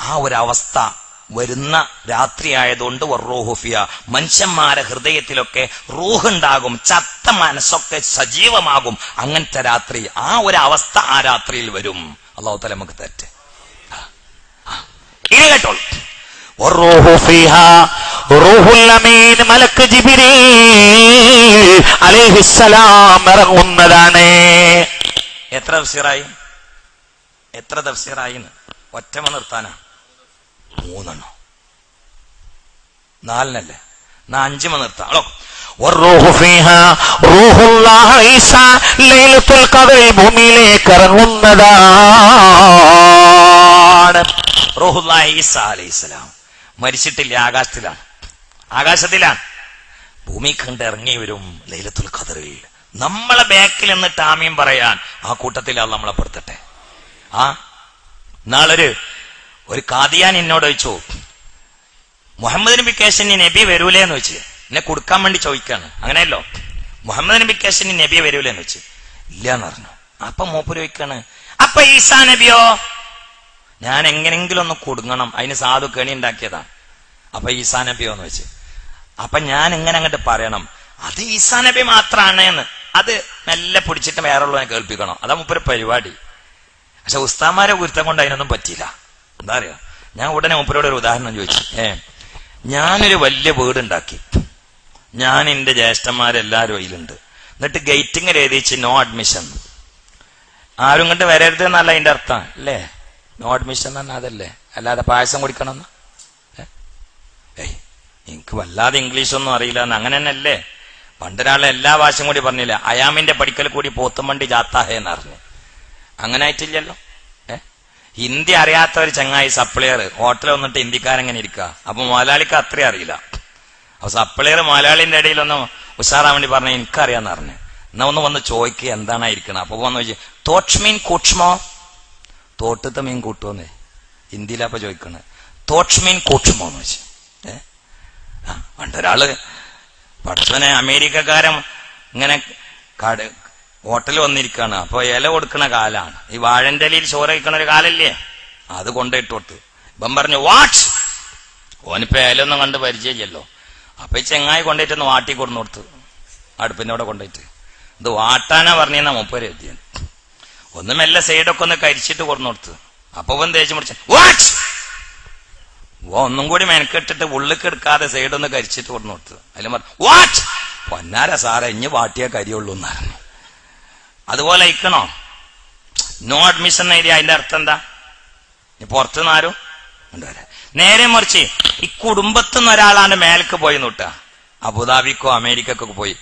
ആ ഒരു അവസ്ഥ വരുന്ന രാത്രി ആയതുകൊണ്ട് വറൂഹു ഫിഹാ, മനുഷ്യന്മാരെ ഹൃദയത്തിലൊക്കെ റൂഹുണ്ടാകും, ചത്ത മനസ്സൊക്കെ സജീവമാകും. അങ്ങനത്തെ രാത്രി, ആ ഒരു അവസ്ഥ ആ രാത്രിയിൽ വരും. അല്ലാഹു തആല നമുക്ക് തരട്ടെ. ഇനി കേട്ടോളൂ. വറൂഹു ഫീഹാ റൂഹുൽ അമീൻ, മലക്ക് ജിബ്രീൽ അലൈഹിസ്സലാം ഇറങ്ങുന്നതാണ്. എത്ര തഫ്സീറായി? ഒറ്റമ നിർത്താനാ? 3 4 5 നിർത്താം. വറൂഹു ഫീഹാ റൂഹുല്ലാഹി ഈസാ, ലൈലത്തുൽ ഖദറിൽ ഭൂമിയിലേക്ക് ഇറങ്ങുന്നതാണ്. റൂഹുല്ലാഹി ഈസാ അലൈഹിസ്സലാം മരിച്ചിട്ടില്ല, ആകാശത്തിലാണ്. ഭൂമി കണ്ട് ഇറങ്ങി വരും ലൈലത്തുൽ ഖദറിൽ. നമ്മളെ ബാക്കിൽ എന്നിട്ട് ആമീൻ പറയാൻ ആ കൂട്ടത്തിൽ അല്ലാഹു നമ്മളെ പെടുത്തട്ടെ. നാളൊരു കാദിയാൻ എന്നോട് ചോദിച്ചു, മുഹമ്മദ് നബി കേശനി നബി വരൂലേന്ന് വെച്ച് എന്നെ കൊടുക്കാൻ വേണ്ടി ചോദിക്കാണ്. അങ്ങനെയല്ലോ, മുഹമ്മദ് നബി കേശനി നബി വരൂലേന്ന് വെച്ച് ഇല്ലാന്ന് പറഞ്ഞു. അപ്പൊ മൂപ്പര് ചോദിക്കാണ്, അപ്പൊ ഈസാ നബിയോ? ഞാൻ എങ്ങനെങ്കിലും ഒന്ന് കൊടുങ്ങണം, അതിന് സാധു കെണി ഉണ്ടാക്കിയതാണ്. അപ്പൊ ഈസാ നബിയോന്ന് വെച്ച്, അപ്പൊ ഞാൻ എങ്ങനെ അങ്ങോട്ട് പറയണം, അത് ഈസാ നബി മാത്രമാണ് എന്ന്. അത് മെല്ലെ പിടിച്ചിട്ട് വേറുള്ളവനെ കേൾപ്പിക്കണം. അതാ മൂപ്പര് പരിപാടി. പക്ഷെ ഉസ്താമാരെ ഗുരുത്തം കൊണ്ട് അതിനൊന്നും പറ്റിയില്ല. എന്താ അറിയാ, ഞാൻ ഉടനെ മൂപ്പരോട് ഒരു ഉദാഹരണം ചോദിച്ചു. ഞാനൊരു വലിയ വീടുണ്ടാക്കി, ഞാൻ എന്റെ ജ്യേഷ്ഠന്മാരെല്ലാരും അതിലുണ്ട്. എന്നിട്ട് ഗേറ്റിങ്ങിൽ എഴുതിച്ച് നോ അഡ്മിഷൻ, ആരും ഇങ്ങോട്ട് വരരുത് എന്നല്ല അതിന്റെ അർത്ഥം അല്ലേ? നോ അഡ്മിഷൻ തന്നെ അതല്ലേ, അല്ലാതെ പായസം കുടിക്കണമെന്ന്. എനിക്ക് വല്ലാതെ ഇംഗ്ലീഷൊന്നും അറിയില്ല എന്ന് അങ്ങനെ തന്നെ അല്ലേ? പണ്ടൊരാളെ എല്ലാ ഭാഷയും കൂടി പറഞ്ഞില്ല, അയാമിന്റെ പഠിക്കൽ കൂടി പോത്തുമണ്ടി ജാത്താഹേന്ന് അറിഞ്ഞു. അങ്ങനെ ആയിട്ടില്ലല്ലോ. ഹിന്ദി അറിയാത്ത ഒരു ചങ്ങായി സപ്ലയർ ഹോട്ടലിൽ വന്നിട്ട് ഹിന്ദിക്കാരെങ്ങനെ ഇരിക്കുക. അപ്പൊ മലയാളിക്ക് അത്രയും അറിയില്ല. അപ്പൊ സപ്ലയർ മലയാളിന്റെ ഇടയിലൊന്ന് ഉഷാറാൻ വേണ്ടി പറഞ്ഞ എനിക്കറിയാന്ന് പറഞ്ഞു. എന്നാ ഒന്ന് വന്ന് ചോദിക്കുക എന്താണ് ഇരിക്കണം. അപ്പൊ വന്ന് ചോദിച്ചു, തോട്ട് മീൻ കൂട്ടുമോ? തോട്ടത്തെ മീൻ കൂട്ടുമോന്നേ ഹിന്ദിയിലപ്പൊ ചോദിക്കണേ. തോട്ട് മീൻ കൂട്ടുമോ എന്ന് വെച്ചു. പണ്ടൊരാള് പഠിച്ചവനെ അമേരിക്കക്കാരൻ ഇങ്ങനെ ഹോട്ടലിൽ വന്നിരിക്കുകയാണ്. അപ്പൊ ഇല കൊടുക്കണ കാലാണ്, ഈ വാഴന്റെ ഇലയിൽ ചോറ് കഴിക്കണ ഒരു കാലല്ലേ, അത് കൊണ്ടിട്ട് കൊടുത്ത്. ഇപ്പം പറഞ്ഞു വാട്ട്, ഓനിപ്പോ ഇലൊന്നും കണ്ട് പരിചയമില്ലല്ലോ. അപ്പൊ ഈ ചെങ്ങായി കൊണ്ടുപോയിട്ടൊന്ന് വാട്ടി കൊടുന്നു കൊടുത്ത്, അടുപ്പിന്റെ അവിടെ കൊണ്ടുപോയിട്ട്. ഇത് വാട്ടാനാ പറഞ്ഞാ മുപ്പര് എത്തിയത്. ഒന്ന് മെല്ലെ സൈഡൊക്കെ ഒന്ന് കരിച്ചിട്ട് കൊടുന്നു കൊടുത്ത്. അപ്പൊ തേച്ച് മുടിച്ച വാട്ട്, ഒന്നും കൂടി മെനക്കെട്ടിട്ട് ഉള്ളിക്ക് എടുക്കാതെ സൈഡൊന്ന് കരിച്ചിട്ട് കൊടുന്നു കൊടുത്ത്. അതിലും പറഞ്ഞു വാട്ട്, പൊന്നാര സാറേ ഇഞ്ഞ് വാട്ടിയാ കരിയുള്ളൂ എന്ന് പറഞ്ഞു. അതുപോലെ അയക്കണോ? നോ അഡ്മിഷൻ ഏരിയ, അതിന്റെ അർത്ഥം എന്താ? പുറത്തുനിന്ന് ആരും കൊണ്ടുവരാ. നേരെ മറിച്ച് ഈ കുടുംബത്തുനിന്ന് ഒരാളാണ് മേലേക്ക് പോയി നോട്ടുക, അബുദാബിക്കോ അമേരിക്കക്കോ പോയി,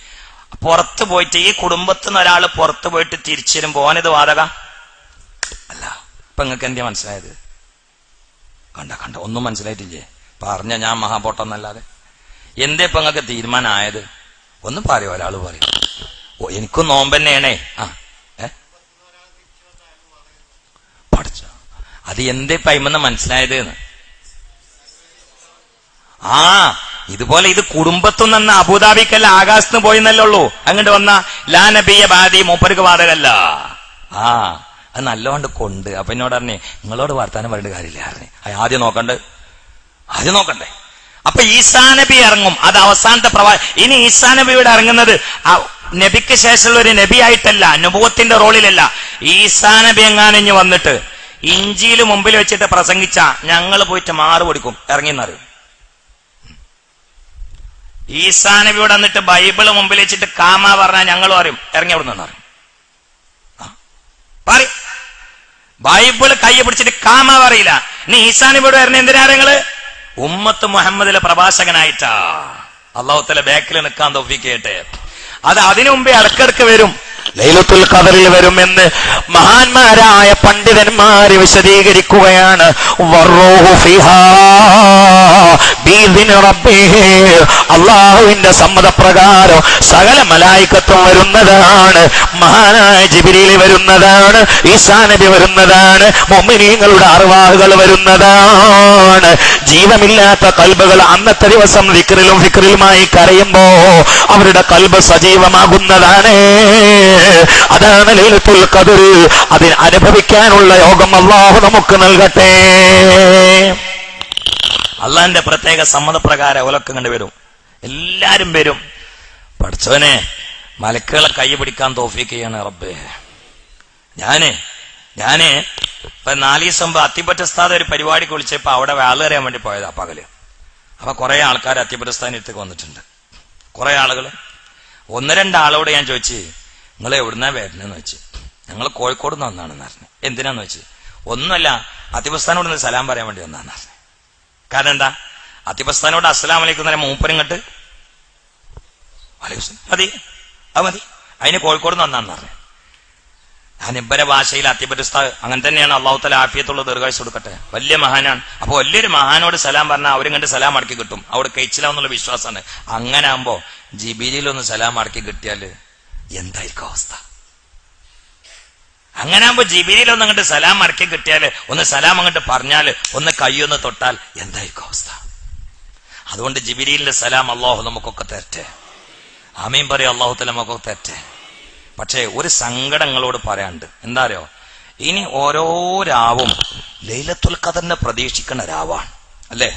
പുറത്ത് പോയിട്ട് ഈ കുടുംബത്തുനിന്ന് ഒരാൾ പുറത്ത് പോയിട്ട് തിരിച്ചു വരുമ്പോ ഓനത് വാതക അല്ല. ഇപ്പൊ നിങ്ങൾക്ക് എന്താ മനസ്സിലായത്? കണ്ട ഒന്നും മനസ്സിലായിട്ടില്ലേ? പറഞ്ഞ ഞാൻ മഹാപോട്ടെന്നല്ലാതെ എന്തേ ഇപ്പൊ നിങ്ങൾക്ക് തീരുമാനമായത്? ഒന്നും പറയോ? ഒരാൾ പറയും എനിക്കും നോമ്പന്നെയാണേ. പഠിച്ച അത് എന്തേ പൈമെന്ന് മനസ്സിലായത്? ഇതുപോലെ ഇത് കുടുംബത്തുനിന്ന് അബുദാബിക്കല്ല ആകാശത്ത് പോയിന്നല്ലേ ഉള്ളൂ. അങ്ങോട്ട് വന്ന ലാ നബിയ ബാദി, മൂപ്പർക്ക് ബാധകല്ല. അത് നല്ലോണ്ട് കൊണ്ട്. അപ്പൊ എന്നോട് പറഞ്ഞേ നിങ്ങളോട് വർത്താനം പറയേണ്ട കാര്യമില്ല. ആദ്യം നോക്കണ്ടേ. അപ്പൊ ഈസാ നബി ഇറങ്ങും, അത് അവസാനത്തെ ഇനി ഈസാ നബിയുടെ ഇറങ്ങുന്നത് നബിക്ക് ശേഷമുള്ള ഒരു നബി ആയിട്ടല്ല, നുബുവത്തിന്റെ റോളിലല്ല. ഈസാ നബി എങ്ങാനിഞ്ഞ് വന്നിട്ട് ഇഞ്ചിയിൽ മുമ്പിൽ വെച്ചിട്ട് പ്രസംഗിച്ച ഞങ്ങൾ പോയിട്ട് മാറ് പിടിക്കും, ഇറങ്ങിന്നറിയും. ഈസാ നബിയോട് വന്നിട്ട് ബൈബിള് മുമ്പിൽ വെച്ചിട്ട് കാമ പറഞ്ഞാൽ ഞങ്ങളും അറിയും, ഇറങ്ങി അവിടെ നിന്ന് അറിയും. പറയും ബൈബിള് കൈ പിടിച്ചിട്ട് കാമ പറയില്ല. ഇനി ഈസാ നബിയോട് വരുന്ന എന്തിനാ നിങ്ങള്? ഉമ്മത്ത് മുഹമ്മദിലെ പ്രഭാഷകനായിട്ടാ. അള്ളാഹു തആല ബാക്കിൽ നിൽക്കാൻ തൗഫീഖ് ചെയ്യട്ടെ. അത് അതിനു മുമ്പേ ഇടക്കിടക്ക് വരും, ലൈലത്തുൽ ഖദറിൽ വരുമെന്ന് മഹാന്മാരായ പണ്ഡിതന്മാര് വിശദീകരിക്കുകയാണ്. അള്ളാഹുവിന്റെ സമ്മതപ്രകാരം സകല മലായികത്തും വരുന്നതാണ്. മഹാനായ ജിബ്രീൽ വരുന്നതാണ്, ഈസാ നബി വരുന്നതാണ്, മുഅ്മിനീങ്ങളുടെ അർവാഹുകൾ വരുന്നതാണ്. ജീവമില്ലാത്ത കൽബുകൾ അന്നത്തെ ദിവസം ദിക്റിലും ഫിക്റിലുമായി കരയുമ്പോ അവരുടെ കൽബ് സജീവമാകുന്നതാണ്. അതാണ് ലൈലത്തുൽ ഖദർ. അതിന് അനുഭവിക്കാനുള്ള യോഗം അല്ലാഹു നമുക്ക് നൽകട്ടെ. അള്ളാന്റെ പ്രത്യേക സമ്മതപ്രകാരം ഒലക്ക കണ്ടുവരും, എല്ലാരും വരും. പഠിച്ചവനെ മലക്കുകളെ കൈ പിടിക്കാൻ തൗഫീഖ് ചെയ്യണേ റബ്ബേ. ഞാന് ഇപ്പൊ 4 ദിവസം മുമ്പ് അത്തിപ്പറ്റ ഉസ്താദ് ഒരു പരിപാടിക്ക് വിളിച്ചപ്പോ അവിടെ വാള് അറിയാൻ വേണ്ടി പോയതാ പകല്. അപ്പൊ കുറെ ആൾക്കാർ അത്തിപ്പറ്റ ഉസ്താദിനടുത്തേക്ക് വന്നിട്ടുണ്ട്. കുറെ ആളുകൾ 1-2 ആളോട് ഞാൻ ചോദിച്ചു, നിങ്ങൾ എവിടുന്നാ വരുന്നതെന്ന് വെച്ച്. ഞങ്ങൾ കോഴിക്കോട് നിന്ന് വന്നാണെന്ന് പറഞ്ഞു. എന്തിനാന്ന് വെച്ച്, ഒന്നുമല്ല അത്തിപ്പസ്ഥാനോട് നിന്ന് സലാം പറയാൻ വേണ്ടി വന്നാന്ന് പറഞ്ഞു. കാരണം എന്താ, അത്തിപ്പസ്ഥാനോട് അസ്സലാം അലൈക്കും തന്നെ മൂപ്പരും കണ്ട് മതി, അത് മതി, അതിന് കോഴിക്കോട് നിന്ന് വന്നാന്ന് പറഞ്ഞു. ഞാൻ ഇബ്ബരെ ഭാഷയിൽ അത്തിപ്പറ്റ അങ്ങനെ തന്നെയാണ്. അള്ളാഹു തആല ആഫിയത്തുള്ള ദീർഘായുസ്സ് കൊടുക്കട്ടെ. വലിയ മഹാനാണ്. അപ്പൊ വലിയൊരു മഹാനോട് സലാം പറഞ്ഞാൽ അവരും കണ്ട് സലാം അടക്കി കിട്ടും. അവിടെ കഴിച്ചില്ലാന്നുള്ള വിശ്വാസമാണ്. അങ്ങനെ ആകുമ്പോ ജിബിരിയിലൊന്ന് സലാം അടക്കി കിട്ടിയാല് എന്തായിരിക്കും അവസ്ഥ? അങ്ങനെ ആകുമ്പോ ജിബിരിയിലൊന്നും അങ്ങോട്ട് സലാം അടക്കി കിട്ടിയാല്, ഒന്ന് സലാം അങ്ങോട്ട് പറഞ്ഞാല്, ഒന്ന് കയ്യൊന്ന് തൊട്ടാൽ എന്തായിരിക്കും അവസ്ഥ? അതുകൊണ്ട് ജിബിരിയിലെ സലാം അള്ളാഹു നമുക്കൊക്കെ തരട്ടെ. ആമീൻ പറയും. അള്ളാഹു തആല നമുക്കൊക്കെ തരട്ടെ. പക്ഷേ ഒരു സങ്കടങ്ങളോട് പറയാണ്ട്. എന്താ അറിയോ, ഇനി ഓരോ രാവും ലൈലത്തുൽ ഖദറിനെ പ്രതീക്ഷിക്കുന്ന രാവാണ് അല്ലേ?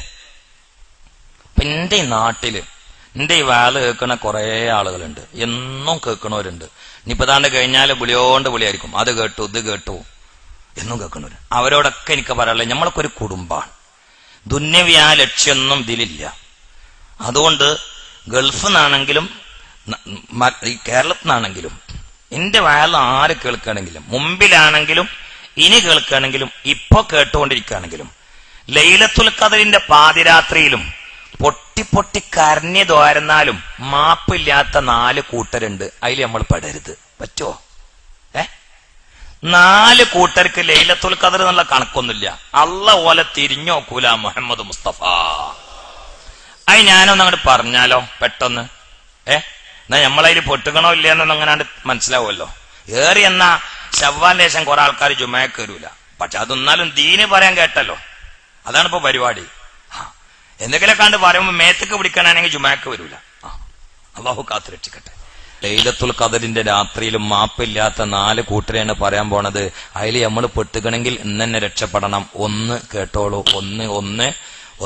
എന്റെ നാട്ടില് എന്റെ ഈ വാല് കേൾക്കണ കുറെ ആളുകളുണ്ട്, എന്നും കേൾക്കണവരുണ്ട്. ഇനിയിപ്പതാണ്ട് കഴിഞ്ഞാല് വിളിയോണ്ട് വിളിയായിരിക്കും, അത് കേട്ടു ഇത് കേട്ടു എന്നും കേൾക്കണവര്. അവരോടൊക്കെ എനിക്ക് പറയാനുള്ളത്, നമ്മളൊക്കെ ഒരു കുടുംബാണ്. ദുന്യവ്യാ ലക്ഷ്യമൊന്നും ഇതിലില്ല. അതുകൊണ്ട് ഗൾഫിൽ നിന്നാണെങ്കിലും ഈ കേരളത്തിൽ നിന്നാണെങ്കിലും എന്റെ വയൽ ആര് കേൾക്കുകയാണെങ്കിലും, മുമ്പിലാണെങ്കിലും ഇനി കേൾക്കുകയാണെങ്കിലും ഇപ്പൊ കേട്ടുകൊണ്ടിരിക്കുകയാണെങ്കിലും, ലൈലത്തുൽ ഖദറിന്റെ പാതിരാത്രിയിലും പൊട്ടി പൊട്ടി കരഞ്ഞു തോരുന്നാലും മാപ്പില്ലാത്ത 4 കൂട്ടരുണ്ട്. അതിൽ നമ്മൾ പെടരുത്. പറ്റുമോ? 4 കൂട്ടർക്ക് ലൈലത്തുൽ ഖദർ എന്നുള്ള കണക്കൊന്നുമില്ല. അള്ളാഹു ഓലെ തിരിഞ്ഞു നോക്കൂല മുഹമ്മദ് മുസ്തഫ. അത് ഞാനൊന്ന് അങ്ങോട്ട് പറഞ്ഞാലോ പെട്ടെന്ന്? എന്നാ നമ്മളതിൽ പൊട്ടുകണോ ഇല്ല എന്നൊന്നും അങ്ങനെ മനസ്സിലാവുമല്ലോ. ഏറി എന്നാ ശവ്വാൽ ദേശം കുറെ ആൾക്കാർ ജുമയ്ക്ക് വരൂല. പക്ഷെ അതൊന്നാലും ദീന് പറയാൻ കേട്ടല്ലോ. അതാണ് ഇപ്പൊ പരിപാടി. എന്തെങ്കിലും കണ്ട് പറയുമ്പോ മേത്തക്ക് പിടിക്കാനാണെങ്കിൽ ജുമയ്ക്ക് വരൂല. അള്ളാഹു കാത്തുരക്ഷിക്കട്ടെ. ലൈലത്തുൽ ഖദറിന്റെ രാത്രിയിലും മാപ്പില്ലാത്ത 4 കൂട്ടരെയാണ് പറയാൻ പോണത്. അതിൽ നമ്മൾ പെട്ടുകണമെങ്കിൽ ഇന്നെ രക്ഷപ്പെടണം. ഒന്ന് കേട്ടോളൂ,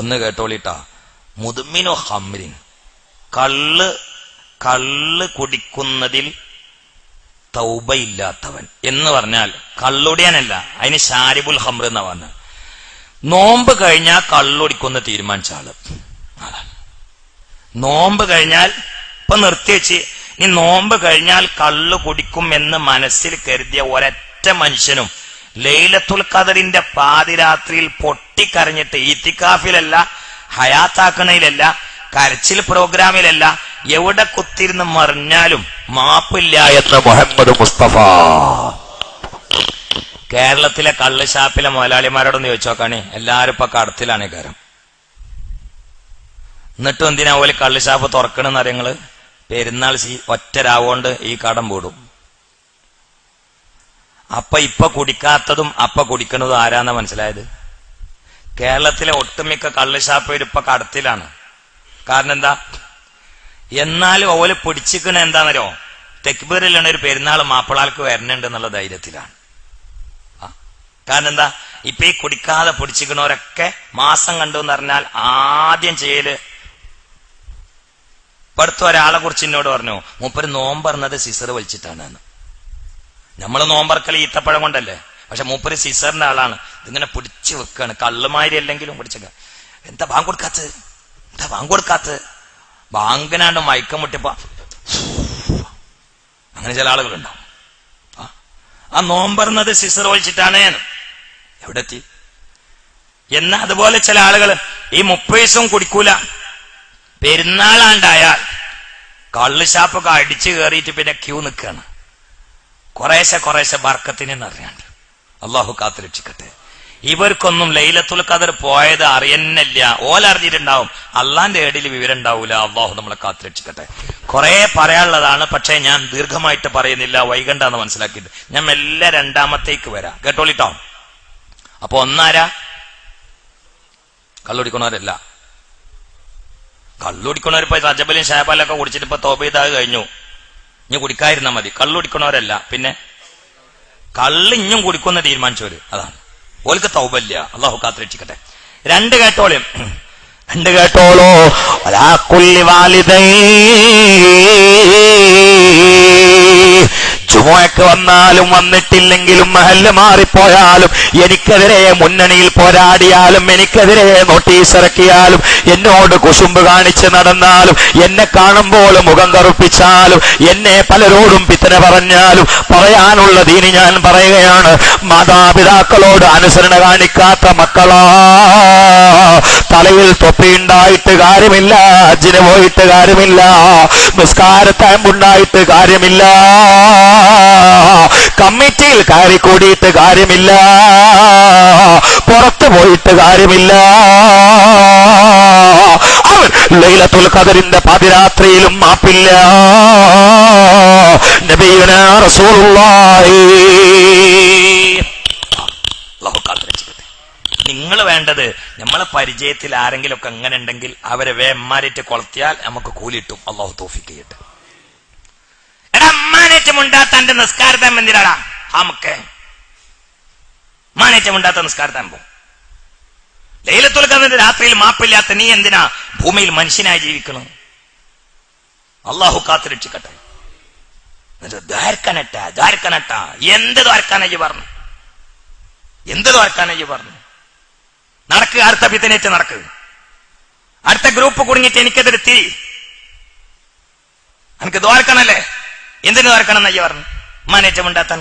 ഒന്ന് കേട്ടോളിട്ടാ. മുദ്മിനു ഹംറിൻ, കള്ള് കുടിക്കുന്നതിൽ തൗബയില്ലാത്തവൻ എന്ന് പറഞ്ഞാൽ കള്ളുടിയാനല്ല, അതിന് ഷാരിബുൽ ഹംർ എന്നാ പറഞ്ഞ. നോമ്പ് കഴിഞ്ഞാൽ കള്ളുടിക്കൊന്ന് തീരുമാനിച്ച ആള് അതാണ്. നോമ്പ് കഴിഞ്ഞാൽ ഇപ്പൊ നിർത്തിവെച്ച് ഈ നോമ്പ് കഴിഞ്ഞാൽ കള്ളു കുടിക്കും എന്ന് മനസ്സിൽ കരുതിയ ഒരൊറ്റ മനുഷ്യനും ലൈലത്തുൽ ഖദറിന്റെ പാതിരാത്രിയിൽ പൊട്ടിക്കരഞ്ഞിട്ട് ഈത്തിക്കാഫിലല്ല, ഹയാത്താക്കണയിലല്ല, കരച്ചിൽ പ്രോഗ്രാമിലല്ല, എവിടെ കുത്തിരുന്ന് മറിഞ്ഞാലും മാപ്പില്ല എന്ന് മുഹമ്മദ് മുസ്തഫ. കേരളത്തിലെ കള്ളുഷാപ്പിലെ മുതലാളിമാരോടൊന്ന് ചോദിച്ചു നോക്കാണേ, എല്ലാരും ഇപ്പൊ കടത്തിലാണ് കാരം. എന്നിട്ടും എന്തിനാ പോലെ കള്ളുഷാപ്പ് തുറക്കണെന്ന് അറിയങ്ങള്? പെരുന്നാൾ ഒറ്റ രാവുകൊണ്ട് ഈ കടം പൂടും. ഇപ്പൊ കുടിക്കാത്തതും കുടിക്കുന്നതും ആരാന്നാ മനസ്സിലായത്? കേരളത്തിലെ ഒട്ടുമിക്ക കള്ളുഷാപ്പ് ഇപ്പൊ കടത്തിലാണ്. കാരണം എന്താ? എന്നാലും ഓല് പിടിച്ചിക്കണ എന്താണെന്നോ, തെക്ബീറിലാണ് ഒരു പെരുന്നാൾ മാപ്പിളാൾക്ക് വരണുണ്ട് എന്നുള്ള ധൈര്യത്തിലാണ്. കാരണം എന്താ? ഇപ്പൊ ഈ കുടിക്കാതെ പിടിച്ചിക്കണവരൊക്കെ മാസം കണ്ടു എന്ന് പറഞ്ഞാൽ ആദ്യം ചെയ്യല് അടുത്ത ഒരാളെ കുറിച്ച് എന്നോട് പറഞ്ഞു, മൂപ്പര് നോമ്പറന്നത് സിസർ വലിച്ചിട്ടാണ്. നമ്മള് നോമ്പറക്കൽ ഈത്തപ്പഴം കൊണ്ടല്ലേ, പക്ഷെ മൂപ്പര് സിസറിന്റെ ആളാണ്. ഇതിങ്ങനെ പിടിച്ചു വെക്കാണ്, കള്ളുമാരി അല്ലെങ്കിലും പിടിച്ചേക്ക. എന്താ ബാങ്ക് കൊടുക്കാത്തത്, എന്താ ബാങ്ക് കൊടുക്കാത്തത്? ബാങ്കിനാണ്ട് മയക്കം മുട്ടിപ്പോ അങ്ങനെ ചില ആളുകളുണ്ടാവും. ആ നോമ്പറന്നത് സിസർ വലിച്ചിട്ടാണ്. എവിടെ എത്തി? എന്നാ അതുപോലെ ചില ആളുകൾ ഈ 30 ദിവസവും കുടിക്കൂല, പെരുന്നാളാണ്ടായാൽ കള്ള് ഷാപ്പൊക്കെ അടിച്ചു കയറിയിട്ട് പിന്നെ ക്യൂ നിൽക്കുകയാണ്. കുറേശ്ശെ ബർക്കത്തിനെന്ന് അറിയാണ്ട്. അള്ളാഹു കാത്തുരക്ഷിക്കട്ടെ. ഇവർക്കൊന്നും ലൈലത്തുൽ ഖദർ പോയത് അറിയുന്നില്ല. ഓലറിഞ്ഞിട്ടുണ്ടാവും, അള്ളാന്റെ ഏടിൽ വിവരം ഉണ്ടാവൂല. അള്ളാഹു നമ്മളെ കാത്തുരക്ഷിക്കട്ടെ. കുറെ പറയാനുള്ളതാണ്, പക്ഷെ ഞാൻ ദീർഘമായിട്ട് പറയുന്നില്ല, വൈകണ്ടെന്ന് മനസ്സിലാക്കിയിട്ട് ഞാൻ മെല്ലെ രണ്ടാമത്തേക്ക് വരാം. കേട്ടോളിട്ടോ. അപ്പൊ ഒന്നാരാ? കള്ളുടിക്കണവരല്ല. കള്ളുടിക്കണവരിപ്പോ റജബലും ഷാബാലൊക്കെ കുടിച്ചിട്ട് ഇപ്പൊ തൗബ ചെയ്താൽ കഴിഞ്ഞു, ഇനി കുടിക്കാതിരുന്നാ മതി. കള്ളുടിക്കണവരല്ല. പിന്നെ കള്ളിഞ്ഞും കുടിക്കുന്ന തീരുമാനിച്ചവര്, അതാണ് ഓൽക്ക് തൗബല്ല. അള്ളാഹു കാത്തുരക്ഷിക്കട്ടെ. രണ്ട് കേട്ടോളൂ. ചുമയൊക്കെ വന്നാലും വന്നിട്ടില്ലെങ്കിലും മഹല്ല് മാറിപ്പോയാലും എനിക്കെതിരെ മുന്നണിയിൽ പോരാടിയാലും എനിക്കെതിരെ നോട്ടീസ് ഇറക്കിയാലും എന്നോട് കുശുമ്പ് കാണിച്ച് നടന്നാലും എന്നെ കാണുമ്പോൾ മുഖം കറുപ്പിച്ചാലും എന്നെ പലരോടും പിത്തന പറഞ്ഞാലും പറയാനുള്ള ദീനി ഞാൻ പറയുകയാണ്. മാതാപിതാക്കളോട് അനുസരണ കാണിക്കാത്ത മക്കളാ, തലയിൽ തൊപ്പിയുണ്ടായിട്ട് കാര്യമില്ല, ഹജ്ജിന് പോയിട്ട് കാര്യമില്ല, നിസ്കാരത്താമ്പുണ്ടായിട്ട് കാര്യമില്ല, കമ്മിറ്റിയിൽ കയറി കൂടിയിട്ട് കാര്യമില്ല, പുറത്തു പോയിട്ട് കാര്യമില്ല. അവർ ലൈലത്തുൽ ഖദറിന്റെ പാതിരാത്രിയിലും മാപ്പില്ല. നബിയുനാ റസൂലുള്ളാഹി. നിങ്ങൾ വേണ്ടത് നമ്മളെ പരിചയത്തിൽ ആരെങ്കിലും ഒക്കെ അങ്ങനെ ഉണ്ടെങ്കിൽ അവരെ വേമ്മാരേറ്റ് കൊളത്തിയാൽ നമുക്ക് കൂലിട്ടും. അള്ളാഹു തൗഫീഖ് ചെയ്യട്ടെ. എടാ അമ്മാനേറ്റം ഉണ്ടാത്ത നിസ്കാരത്താൻ എന്തിനാടാ? നമുക്ക് മാനേറ്റം ഉണ്ടാത്ത നിസ്കാരത്താൻ പോ. ലൈലത്തുൽ ഖദറിന്റെ രാത്രിയിൽ മാപ്പില്ലാത്ത നീ എന്തിനാ ഭൂമിയിൽ മനുഷ്യനായി ജീവിക്കണം? അള്ളാഹു കാത്തുരക്ഷിക്കട്ടെ. ദ്വാരക്കനട്ട എന്ത് ദ്വാരക്കാനയ്യ പറഞ്ഞു? എന്ത് ദ്വാരക്കാനയ്യ പറഞ്ഞു? നടക്കുക, അടുത്ത പിത്തനേറ്റ് നടക്കുക. അടുത്ത ഗ്രൂപ്പ് കുടുങ്ങിയിട്ട് എനിക്കെതിരെ തിരി. എനിക്ക് ദ്വാരക്കണല്ലേ? എന്തിനു ദ്വാരക്കണം എന്നയ്യ പറഞ്ഞു? മാനേറ്റം ഉണ്ടാത്ത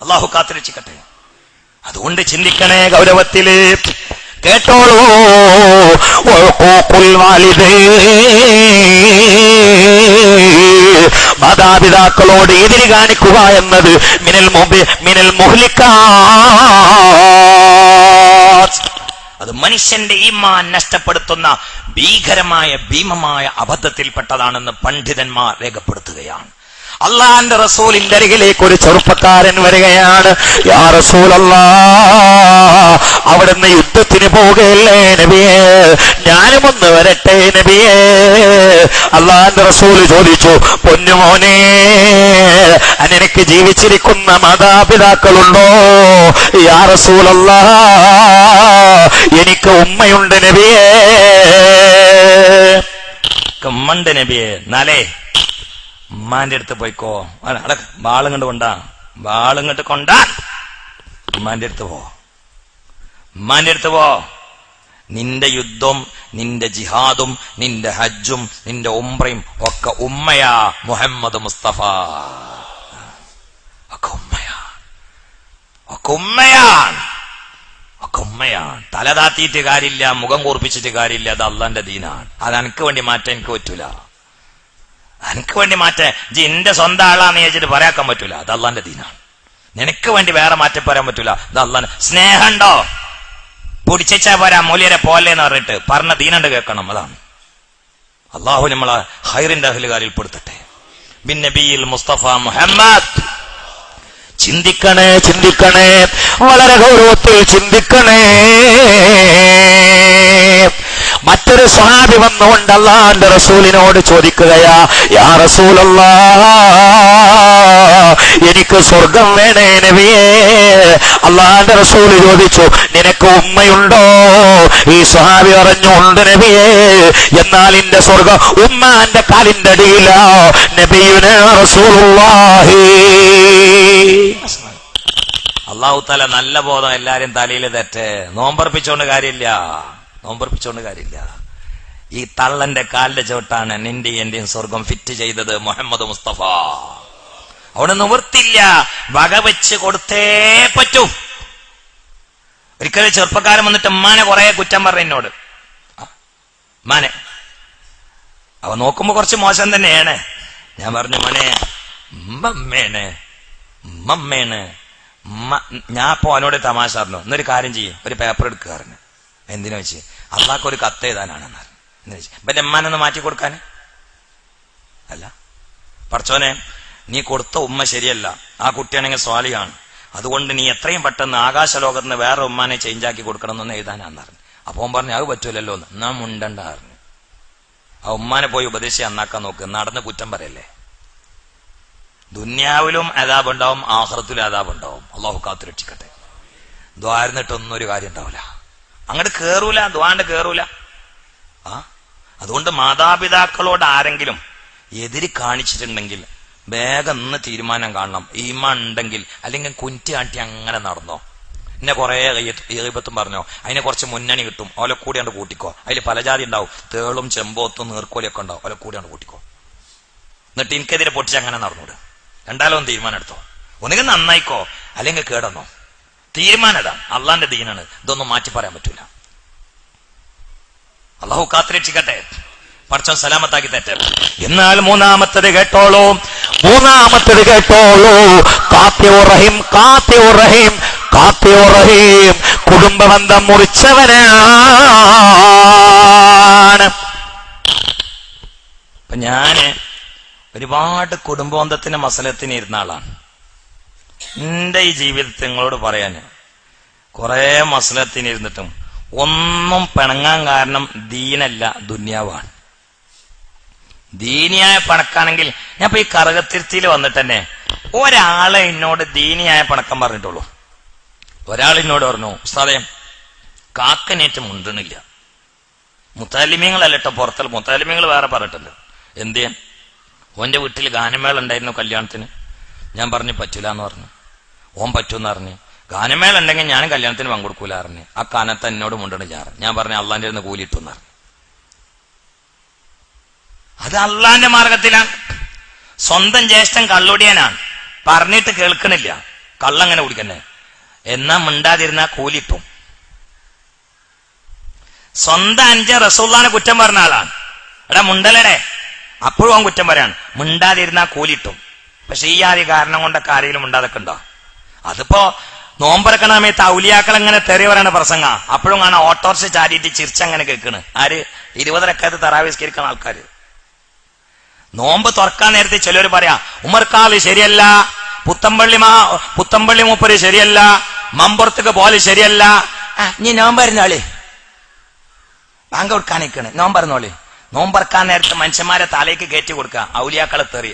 അള്ളാഹു കാത്തുരക്ഷിക്കട്ടെ. അതുകൊണ്ട് ചിന്തിക്കണേ ഗൗരവത്തില്. കേട്ടോളൂ. മാതാപിതാക്കളോട് എതിര് കാണിക്കുക എന്നത് മിനൽ മുഹ്ലിക്കാത്ത്, അത് മനുഷ്യന്റെ ഈമാൻ നഷ്ടപ്പെടുത്തുന്ന ഭീമമായ അബദ്ധത്തിൽപ്പെട്ടതാണെന്ന് പണ്ഡിതന്മാർ രേഖപ്പെടുത്തുകയാണ്. അള്ളാന്റെ റസൂലിന്റെ അരികിലേക്ക് ഒരു ചെറുപ്പക്കാരൻ വരികയാണ്. യാ റസൂലല്ലാഹ്, അവിടുന്ന് യുദ്ധത്തിന് പോകുകയല്ലേ നബിയേ? ഞാനും ഒന്ന് വരട്ടെ നബിയേ? അള്ളാന്റെ റസൂല് ചോദിച്ചു, പൊന്നുമോനെ, നിനക്ക് ജീവിച്ചിരിക്കുന്ന മാതാപിതാക്കളുണ്ടോ? യാ റസൂലല്ലാഹ്, എനിക്ക് ഉമ്മയുണ്ട് നബിയേ. ഉമ്മണ്ട് നബിയേ. നാലേ ഉമ്മാന്റെ അടുത്ത് പോയിക്കോ. ബാളുങ്ങോട്ട് കൊണ്ടാ ഉമ്മാന്റെ അടുത്ത് പോ. ഉമ്മാന്റെ അടുത്ത് പോ. നിന്റെ യുദ്ധം, നിന്റെ ജിഹാദും, നിന്റെ ഹജ്ജും, നിന്റെ ഉംറയും ഒക്കെ ഉമ്മയാ മുഹമ്മദ് മുസ്തഫ. ഒക്കെ ഉമ്മയാണ്. തല താത്തിയിട്ട് കാര്യമില്ല, മുഖം കൂർപ്പിച്ചിട്ട് കാര്യമില്ല. അത് അള്ളാന്റെ ദീനാണ്. അത് എനിക്ക് വേണ്ടി മാറ്റാൻ എനിക്ക് പറ്റൂല. എനിക്ക് വേണ്ടി മാറ്റാൻ എന്റെ സ്വന്തം ആളാന്ന് ചോദിച്ചിട്ട് പറയാക്കാൻ പറ്റൂല. അത് അള്ളാന്റെ ദീനാണ്. നിനക്ക് വേണ്ടി വേറെ മാറ്റം പറയാൻ പറ്റൂല. അത് അള്ളാന്റെ സ്നേഹമുണ്ടോ? പൊടിച്ചാ പോരാ, മൂല്യരെ പോലെന്ന് പറഞ്ഞിട്ട് പറഞ്ഞ ദീനണ്ട് കേൾക്കണം. അതാണ്. അള്ളാഹു നമ്മളെ ഹൈറിന്റെ അഹ്ലുകാരിൽ പെടുത്തട്ടെ. ബിൻ നബിയിൽ മുസ്തഫ മുഹമ്മദ്. ചിന്തിക്കണേ, വളരെ ഗൗരവത്തിൽ ചിന്തിക്കണേ. മറ്റൊരു സ്വഹാബി വന്നുകൊണ്ട് അല്ലാഹുവിന്റെ റസൂലിനോട് ചോദിക്കുകയാ, യാ റസൂലല്ലാഹ്, എനിക്ക് സ്വർഗം വേണേ നബിയേ. അല്ലാഹുവിന്റെ റസൂൽ ചോദിച്ചു, നിനക്ക് ഉമ്മയുണ്ടോ? ഈ സ്വഹാബി പറഞ്ഞു, ഉണ്ട് നബിയേ. എന്നാൽ എന്റെ സ്വർഗം ഉമ്മാന്റെ കാലിന്റെ അടിയിലാ. നബിയുനാ റസൂലുള്ളാഹി. അല്ലാഹു തആല നല്ല ബോധം എല്ലാരും തലയിൽ തെറ്റ്. നോമ്പർപ്പിച്ചോണ്ട് കാര്യമില്ല. ഈ തള്ളന്റെ കാലിന്റെ ചോട്ടാണ് നിന്റെ എന്റെയും സ്വർഗം ഫിറ്റ് ചെയ്തത് മുഹമ്മദ് മുസ്തഫ. അവിടെ നിവൃത്തില്ല, വകവെച്ച് കൊടുത്തേ പറ്റൂ. ഒരിക്കലും ചെറുപ്പക്കാരൻ വന്നിട്ട് ഉമ്മാനെ കുറെ കുറ്റം പറഞ്ഞു എന്നോട്. ഉമ്മാനെ അവ നോക്കുമ്പോ കുറച്ച് മോശം തന്നെയാണ്. ഞാൻ പറഞ്ഞു, മോനെ ഉമ്മമ്മേണ്. ഞാൻ ഇപ്പൊ അവനോട് തമാശ പറഞ്ഞു, എന്നൊരു കാര്യം ചെയ്യും, ഒരു പേപ്പർ എടുക്കാറുണ്ട്. എന്തിനു വെച്ച് അള്ളാഹ്ക്ക് ഒരു കത്ത് എഴുതാനാണെന്ന് പറഞ്ഞു. എന്ന് വെച്ച് ഇപ്പൊ എമ്മാനൊന്ന് മാറ്റി കൊടുക്കാൻ അല്ല. പടച്ചോനെ, നീ കൊടുത്ത ഉമ്മ ശരിയല്ല, ആ കുട്ടിയാണെങ്കിൽ സ്വാലിഹാണ്, അതുകൊണ്ട് നീ എത്രയും പെട്ടെന്ന് ആകാശലോകത്ത് നിന്ന് വേറെ ഉമ്മാനെ ചേഞ്ചാക്കി കൊടുക്കണം എന്നൊന്ന് എഴുതാനാന്ന് പറഞ്ഞു. അപ്പോൾ പറഞ്ഞു, അത് പറ്റൂലല്ലോ എന്ന്. എന്നാ മുണ്ടണ്ട പറഞ്ഞു. ആ ഉമ്മാനെ പോയി ഉപദേശിച്ച് നന്നാക്കാൻ നോക്ക്, നടന്ന് കുറ്റം പറയല്ലേ. ദുന്യാവിലും അദാബുണ്ടാവും, ആഖിറത്തിലും അദാബുണ്ടാവും. അള്ളാഹു കാത്തു രക്ഷിക്കട്ടെ. ദ്വാരുന്നിട്ടൊന്നും ഒരു കാര്യം ഉണ്ടാവില്ല, അങ്ങോട്ട് കേറൂല, ദ്വാണ്ട് കേറൂല. അതുകൊണ്ട് മാതാപിതാക്കളോട് ആരെങ്കിലും എതിര് കാണിച്ചിട്ടുണ്ടെങ്കിൽ വേഗം ഇന്ന് തീരുമാനം കാണണം. ഈമാൻ ഉണ്ടെങ്കിൽ, അല്ലെങ്കിൽ കുറ്റി കാട്ടി അങ്ങനെ നടന്നോ. എന്നെ കുറെ ഈപത്തും പറഞ്ഞോ, അതിനെ കുറച്ച് മുന്നണി കിട്ടും, ഓലെ കൂടിയാണ്ട് കൂട്ടിക്കോ. അതിൽ പല ജാതി ഉണ്ടാവും, തേളും ചെമ്പോത്തും നീർക്കോലിയൊക്കെ ഉണ്ടാവും, ഓലെ കൂടിയാണ്ട് കൂട്ടിക്കോ. എന്നിട്ട് എനിക്കെതിരെ പൊട്ടിച്ച് അങ്ങനെ നടന്നൂട്. രണ്ടാലും തീരുമാനം എടുത്തോ. ഒന്നുകിൽ നന്നായിക്കോ, അല്ലെങ്കിൽ കേടന്നോ. തീരുമാനം ഇതാ, അള്ളാന്റെ ദീനാണ്, ഇതൊന്നും മാറ്റി പറയാൻ പറ്റൂല. അള്ളാഹു കാത്തുരക്ഷിക്കട്ടെ, പടച്ചോൻ സലാമത്താക്കി തെറ്റ്. എന്നാൽ മൂന്നാമത്തത് കേട്ടോളൂ. കാത്തിയുറഹീം കുടുംബബന്ധം മുറിച്ചവനാണ്. ഇപ്പൊ ഞാന് ഒരുപാട് കുടുംബബന്ധത്തിന്റെ മസലത്തിന് ഇരുന്ന ആളാണ്. എന്റെ ഈ ജീവിതത്തിൽ നിങ്ങളോട് പറയാൻ കുറെ മസലത്തിന് ഇരുന്നിട്ടും ഒന്നും പിണങ്ങാൻ കാരണം ദീനല്ല, ദുന്യാവാണ്. ദീനിയായ പണക്കാണെങ്കിൽ ഞാൻ ഇപ്പൊ ഈ കറുകത്തിരുത്തിയിൽ വന്നിട്ട് തന്നെ ഒരാളെ എന്നോട് ദീനിയായ പണക്കം പറഞ്ഞിട്ടുള്ളൂ. ഒരാൾ എന്നോട് പറഞ്ഞു, ഉസ്താദേ കാക്കനേറ്റം മുണ്ടണില്ല. മുത്താലിമീങ്ങളല്ലട്ടോ പുറത്തുള്ള മുത്താലിമീങ്ങൾ വേറെ പറഞ്ഞിട്ടുണ്ട്. എന്തേ, ഓന്റെ വീട്ടിൽ ഗാനമേള ഉണ്ടായിരുന്നു കല്യാണത്തിന്. ഞാൻ പറഞ്ഞു പറ്റൂല എന്ന് പറഞ്ഞു. ഓൻ പറ്റൂന്ന് പറഞ്ഞു. ഗാനമേള ഉണ്ടെങ്കിൽ ഞാനും കല്യാണത്തിന് പങ്കെടുക്കൂല പറഞ്ഞു. ആ കാനത്ത് എന്നോട് മുണ്ടണില്ല. ഞാൻ പറഞ്ഞു അള്ളാന്റെ ഇരുന്ന് കൂലിയിട്ടുന്ന് പറഞ്ഞു. അത് അള്ളാന്റെ മാർഗത്തിലാണ്. സ്വന്തം ജ്യേഷ്ഠൻ കള്ളുടിയനാണ്, പറഞ്ഞിട്ട് കേൾക്കണില്ല, കള്ളങ്ങനെ കുടിക്കന്നെ. എന്നാ മിണ്ടാതിരുന്നാ കൂലിട്ടും. സ്വന്തം അഞ്ച് റസൂലുള്ളാഹിനെ കുറ്റം പറഞ്ഞ ആളാണ്. എടാ മുണ്ടലടെ, അപ്പോഴും അവൻ കുറ്റം പറയാണ്. മിണ്ടാതിരുന്നാ കൂലിട്ടും. പക്ഷെ ഈ ആദ്യ കാരണം കൊണ്ടൊക്കെ ആരെങ്കിലും മിണ്ടാതൊക്കെ ഉണ്ടോ? അതിപ്പോ നോമ്പറക്കണ സമയത്ത് ഔലിയാക്കൾ എങ്ങനെ തെറി പറയണ പ്രസംഗ, അപ്പോഴും കാണാൻ ഓട്ടോറിക്ഷ ചാരിയിട്ട് ചിരിച്ചങ്ങനെ കേൾക്കണ്. ആര്? 20 റക്അത്ത് തറാവീഹ് നിസ്കരിക്കുന്ന ആൾക്കാര്. നോമ്പ് തുറക്കാൻ നേരത്തെ ചിലർ പറയാ ഉമർക്കാള് ശരിയല്ല, പുത്തമ്പള്ളി മൂപ്പര് ശരിയല്ല, മമ്പുറത്തേക്ക് പോലെ ശരിയല്ല. നീ നോമ്പരുന്നോളി, ബാങ്ക് കൊടുക്കാൻ നിൽക്കണ്, നോമ്പറന്നോളി. നോമ്പറക്കാൻ നേരത്തെ മനുഷ്യന്മാരെ തലയ്ക്ക് കയറ്റി കൊടുക്കുക, ഔലിയാക്കളെ തെറി.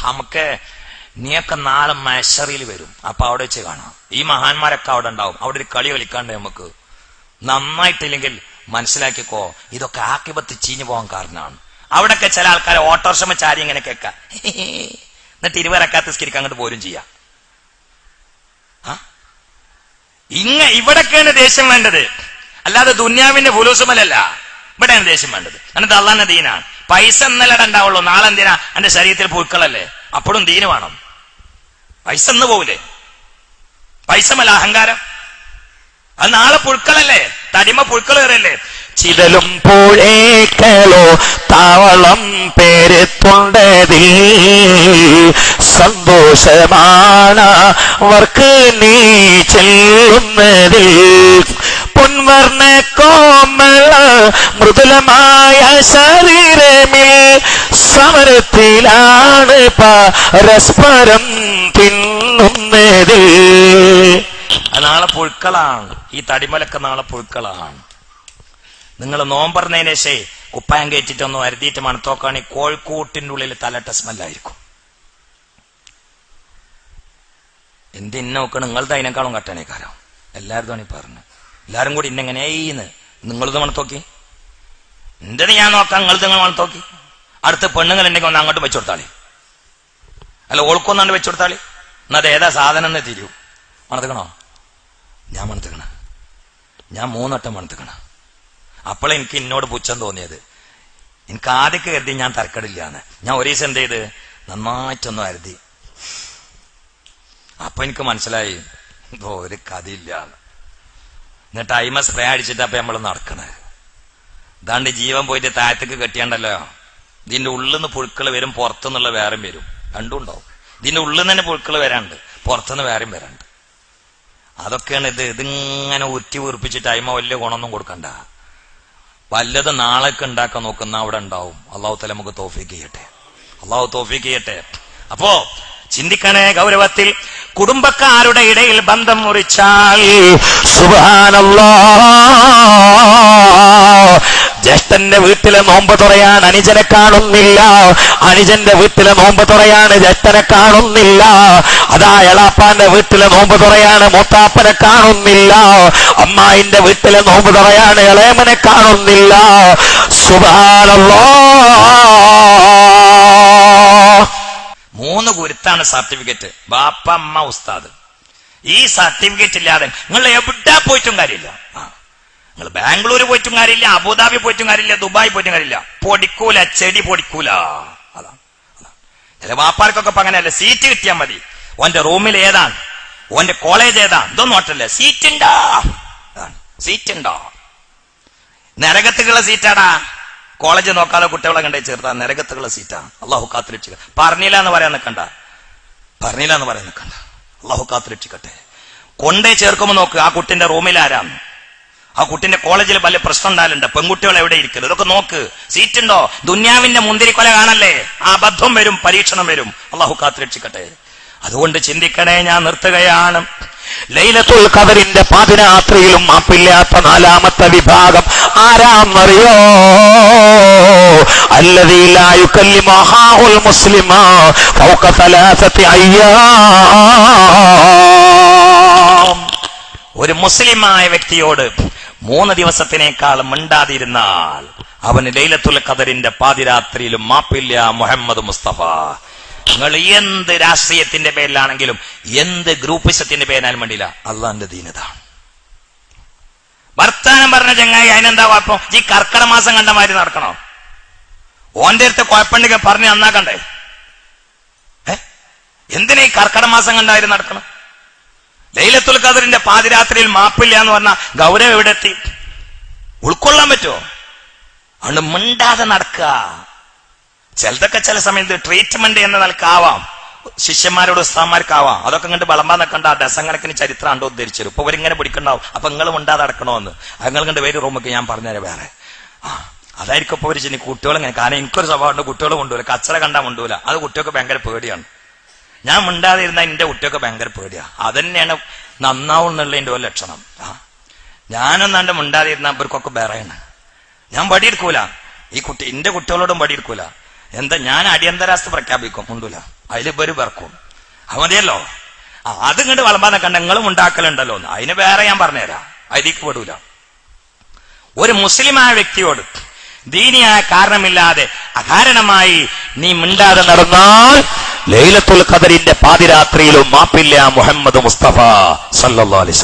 നമുക്ക് നീയൊക്കെ നാളെ മഹ്ശറിൽ വരും, അപ്പൊ അവിടെ വെച്ച് കാണാം. ഈ മഹാന്മാരൊക്കെ അവിടെ ഉണ്ടാവും. അവിടെ ഒരു കളി കളിക്കാണ്ട് നമുക്ക് നന്നായിട്ടില്ലെങ്കിൽ മനസ്സിലാക്കിക്കോ, ഇതൊക്കെ ആക്കിപത്ത് ചീഞ്ഞു പോകാൻ കാരണമാണ്. അവിടൊക്കെ ചില ആൾക്കാരെ ഓട്ടോറിക്ഷ ചാരി ഇങ്ങനെ കേൾക്കാം, എന്നിട്ട് 20 റക്അത്ത് നിസ്കരിക്കാൻ അങ്ങോട്ട് പോലും ചെയ്യാം. ഇവിടൊക്കെയാണ് ദേഷ്യം വേണ്ടത്, അല്ലാതെ ദുന്യാവിന്റെ ഫുലൂസുമലല്ല. ഇവിടെയാണ് ദേഷ്യം വേണ്ടത്. എന്നിട്ട് അള്ളാന്റെ ദീനാണ്. പൈസ ഇന്നലെ ഉണ്ടാവുള്ളൂ, നാളെ എന്തിനാ? എന്റെ ശരീരത്തിൽ പുഴുക്കളല്ലേ, അപ്പോഴും ദീന് വേണം. പൈസ ഇന്ന് പോവില്ലേ? പൈസമല്ല അഹങ്കാരം, അത് നാളെ പുഴുക്കളല്ലേ, തടിമ പുഴുക്കൾ കയറല്ലേ. ചിതലും പുഴേക്കളോ താവളം പേരെത്തൊണ്ടതിൽ സന്തോഷമാണ് അവർക്ക് നീ ചെല്ലുന്നതിൽ. പൊൻവർണ്ണ കോമള മൃദുലമായ ശരീരമിൽ സമരത്തിലാണ് പരസ്പരം തിന്നുന്നത്. നാളെ പുഴുക്കളാണ്, ഈ തടിമലൊക്കെ നാളെ പുഴുക്കളാണ്. നിങ്ങൾ നോമ്പറന്നതിന് ശേഷേ കുപ്പായം കയറ്റിട്ടൊന്നും വരുത്തിയിട്ട് മണത്തോക്കാണെങ്കിൽ കോഴിക്കൂട്ടിന്റെ ഉള്ളിൽ തലട്ട സ്മെല്ലായിരിക്കും. എന്തിന്നെ നോക്കണം, നിങ്ങളത് അതിനേക്കാളും കട്ടണേക്കാരോ എല്ലാവരും തോണി പറഞ്ഞു. എല്ലാരും കൂടി ഇന്നെങ്ങനെയെന്ന് നിങ്ങളത് മണത്തോക്കി, എന്റേത് ഞാൻ നോക്കാം, നിങ്ങളത് നിങ്ങൾ മണത്തോക്കി. അടുത്ത പെണ്ണുങ്ങൾ ഉണ്ടെങ്കിൽ ഒന്ന് അങ്ങോട്ട് വെച്ചു കൊടുത്താളി, അല്ല ഓൾക്കൊന്നാണ്ട് വെച്ചു കൊടുത്താളി. എന്നത് ഏതാ സാധനം എന്ന് തിരിയൂ. മണത്തുക്കണോ? ഞാൻ മണത്തുക്കണ, ഞാൻ 3 വട്ടം മണത്തുക്കണ. അപ്പോഴെനിക്ക് എന്നോട് പുച്ഛം തോന്നിയത്. എനിക്ക് ആദ്യമൊക്കെ കരുതി ഞാൻ തരക്കടില്ലാന്ന്. ഞാൻ ഒരു ദിവസം എന്ത് ചെയ്ത് നന്നായിട്ടൊന്നും കരുതി. അപ്പൊ എനിക്ക് മനസ്സിലായി ഒരു കഥയില്ല. എന്നിട്ട് അയിമ സ്പ്രേ അടിച്ചിട്ട് അപ്പൊ നമ്മൾ നടക്കണേ. ഇതാണ്ട് ജീവൻ പോയിട്ട് താഴത്തേക്ക് കെട്ടിയാണ്ടല്ലോ, ഇതിന്റെ ഉള്ളിൽ നിന്ന് പുഴുക്കൾ വരും, പുറത്തുനിന്നുള്ള വേറെയും വരും. രണ്ടും ഉണ്ടാവും. ഇതിന്റെ ഉള്ളിൽ നിന്ന് തന്നെ പുഴുക്കൾ വരാണ്ട്, പുറത്തുനിന്ന് വേറെയും വരാണ്ട്. അതൊക്കെയാണ് ഇതിങ്ങനെ ഉരുട്ടി വീർപ്പിച്ചിട്ട് അയിമ വലിയ ഗുണമൊന്നും കൊടുക്കണ്ട. വല്ലതും നാളേക്ക് ഉണ്ടാക്കാൻ നോക്കുന്ന അവിടെ ഉണ്ടാവും. അള്ളാഹു തആല നമുക്ക് തൗഫീഖ് ചെയ്യട്ടെ, അള്ളാഹു തൗഫീഖ് ചെയ്യട്ടെ. അപ്പോ ചിന്തിക്കണേ ഗൗരവത്തിൽ. കുടുംബക്കാരുടെ ഇടയിൽ ബന്ധം മുറിച്ചാൽ സുബ്ഹാനല്ലാഹ്, ജ്യേഷ്ഠന്റെ വീട്ടിലെ നോമ്പ് തുറയാൻ അനുജനെ കാണുന്നില്ല, അനുജന്റെ വീട്ടിലെ നോമ്പ് തുറയാണ് ജ്യേഷ്ഠനെ കാണുന്നില്ല. അതാ എളാപ്പാന്റെ വീട്ടിലെ നോമ്പ് തുറയാണ് മൂത്താപ്പനെ കാണുന്നില്ല, അമ്മായിന്റെ വീട്ടിലെ നോമ്പ് തുറയാണ് ഇളയമനെ കാണുന്നില്ല. സുബ്ഹാനല്ലാഹ്. 3 ഗുരുത്താണ് സർട്ടിഫിക്കറ്റ്, ബാപ്പ അമ്മ ഉസ്താദ്. ഈ സർട്ടിഫിക്കറ്റ് ഇല്ലാതെ നിങ്ങൾ എവിടെ പോയിട്ടും കാര്യമില്ല. നിങ്ങൾ ബാംഗ്ലൂർ പോയിട്ടും കാര്യമില്ല, അബുദാബി പോയിട്ടും കാര്യമില്ല, ദുബായ് പോയിട്ടും കാര്യമില്ല. പൊടിക്കൂല, ചെടി പൊടിക്കൂല. അതാണ് ചില വാപ്പാർക്കൊക്കെ ഇപ്പൊ അങ്ങനെയല്ല. സീറ്റ് കിട്ടിയാൽ മതി. ഓന്റെ റൂമിൽ ഏതാണ്, ഓന്റെ കോളേജ് ഏതാണ്, ഇതൊന്നും ഒട്ടല്ല. സീറ്റ് ഉണ്ടോ, സീറ്റ് ഉണ്ടോ. നരകത്തുള്ള സീറ്റാടാ. കോളേജ് നോക്കാതെ കുട്ടികളെ കണ്ടേ ചേർത്താ നരകത്തുള്ള സീറ്റാ. അള്ളാഹു കാത്തുരക്ഷിക്കുക. പറഞ്ഞില്ല എന്ന് പറയാൻ നിൽക്കണ്ട, പറഞ്ഞില്ല എന്ന് പറയാൻ നിൽക്കണ്ട. അള്ളാഹു കാത്തുരക്ഷിക്കട്ടെ. കൊണ്ടേ ചേർക്കുമ്പോൾ നോക്ക് ആ കുട്ടിന്റെ റൂമിൽ ആരാം, ആ കുട്ടിന്റെ കോളേജിൽ വല്ല പ്രശ്നം ഉണ്ടാകലുണ്ട്, പെൺകുട്ടികൾ എവിടെ ഇരിക്കല്, ഇതൊക്കെ നോക്ക്. സീറ്റ് ഉണ്ടോ. ദുന്യാവിന്റെ മുന്തിരിക്കൊല കാണല്ലേ, ആ അബദ്ധം വരും, പരീക്ഷണം വരും. അള്ളാഹു കാത്തുരക്ഷിക്കട്ടെ. അതുകൊണ്ട് ചിന്തിക്കണേ. ഞാൻ നിർത്തുകയാണ്. ലൈലത്തുൽ ഖദറിന്റെ പാതിരാത്രിയിലും മാപ്പില്ലാത്ത 4ാമത്തെ വിഭാഗം ആരാന്നറിയോ? അല്ലദീ ലാ യുകല്ലിമു അഖാഹുൽ മുസ്ലിമ ഫൗക 3 അയ്യാം. ഒരു മുസ്ലിമായ വ്യക്തിയോട് 3 ദിവസത്തിനേക്കാളും മിണ്ടാതിരുന്നാൽ അവന് ലൈലത്തുൽ ഖദറിന്റെ പാതിരാത്രിയിലും മാപ്പില്ല. മുഹമ്മദ് മുസ്തഫ. നിങ്ങൾ എന്ത് രാഷ്ട്രീയത്തിന്റെ പേരിലാണെങ്കിലും എന്ത് ഗ്രൂപ്പിസത്തിന്റെ പേരിനാലും വേണ്ടിയില്ല, അള്ളാന്റെ ദീനതാണ്. വർത്താനം പറഞ്ഞ ചങ്ങായി അതിനെന്താ കുഴപ്പം? ഈ കർക്കട മാസം കണ്ട മാതിരി നടക്കണോ? ഓന്റെ അടുത്ത് കുഴപ്പമുണ്ടെങ്കിൽ പറഞ്ഞ് നന്നാക്കണ്ടേ? എന്തിനാ ഈ കർക്കട മാസം കണ്ടായിരുന്നു നടക്കണം? ലൈലത്തുൽ ഖദറിന്റെ പാതിരാത്രിയിൽ മാപ്പില്ല എന്ന് പറഞ്ഞാൽ ഗൗരവം എവിടെ എത്തി? ഉൾക്കൊള്ളാൻ പറ്റുമോ? അതുകൊണ്ട് മിണ്ടാതെ നടക്കുക. ചിലതൊക്കെ ചില സമയത്ത് ട്രീറ്റ്മെന്റ് എന്ന നിലക്കാവാം, ശിഷ്യന്മാരോട് ഉസ്താദന്മാർക്കാവാം. അതൊക്കെ കണ്ട് വിളമ്പാൻ നിൽക്കണ്ട. ഡസങ്കണക്കിന് ചരിത്രം കണ്ടോ ഉദ്ധരിച്ചു. ഇപ്പൊ ഇവരിങ്ങനെ പിടിക്കണ്ടാവും. അപ്പൊ നിങ്ങൾ മിണ്ടാതെ നടക്കണോന്ന് നിങ്ങൾ കണ്ട് വേറെ റൂമൊക്കെ ഞാൻ പറഞ്ഞുതരാം വേറെ. അതായിരിക്കും ഇപ്പൊ ഒരു ചെന്നി കുട്ടികളിങ്ങനെ. കാരണം എനിക്കൊരു സ്വഭാവമുണ്ട്, കുട്ടികൾ കൊണ്ടുപോല കച്ചറ കണ്ടാൽ കൊണ്ടുപോല. അത് കുട്ടികൾക്ക് ഭയങ്കര പേടിയാണ്. ഞാൻ മിണ്ടാതെ ഇരുന്നാൽ എന്റെ കുട്ടിയൊക്കെ ഭയങ്കര പേടിയാ. അതന്നെയാണ് നന്നാവും എന്നുള്ളതിന്റെ ഒരു ലക്ഷണം. ഞാനൊന്നാണ്ട് മിണ്ടാതെ ഇരുന്നാൽ അവർക്കൊക്കെ വേറെയാണ്. ഞാൻ പടിയെടുക്കൂല, ഈ കുട്ടി എന്റെ കുട്ടികളോടും പടിയെടുക്കൂല. എന്താ ഞാൻ അടിയന്തരാവസ്ഥ പ്രഖ്യാപിക്കും, മുണ്ടൂല. അതിലിപ്പോ വെറുക്കും. അത് മതിയല്ലോ. അത് ഇങ്ങോട്ട് വളമ്പാതെ കണ്ട നിങ്ങളും ഉണ്ടാക്കലുണ്ടല്ലോ എന്ന്. അതിന് വേറെ ഞാൻ പറഞ്ഞുതരാം, അതിലേക്ക് പെടൂല. ഒരു മുസ്ലിമായ വ്യക്തിയോട് ദീനിയായ കാരണമില്ലാതെ അകാരണമായി നീ മിണ്ടാതെ നടന്നാൽ ലൈലത്തുൽ ഖദറിന്റെ പാതിരാത്രിയിലും മാപ്പില്ല. മുഹമ്മദ് മുസ്തഫ സല്ലല്ലാഹു അലൈഹി വസല്ലം.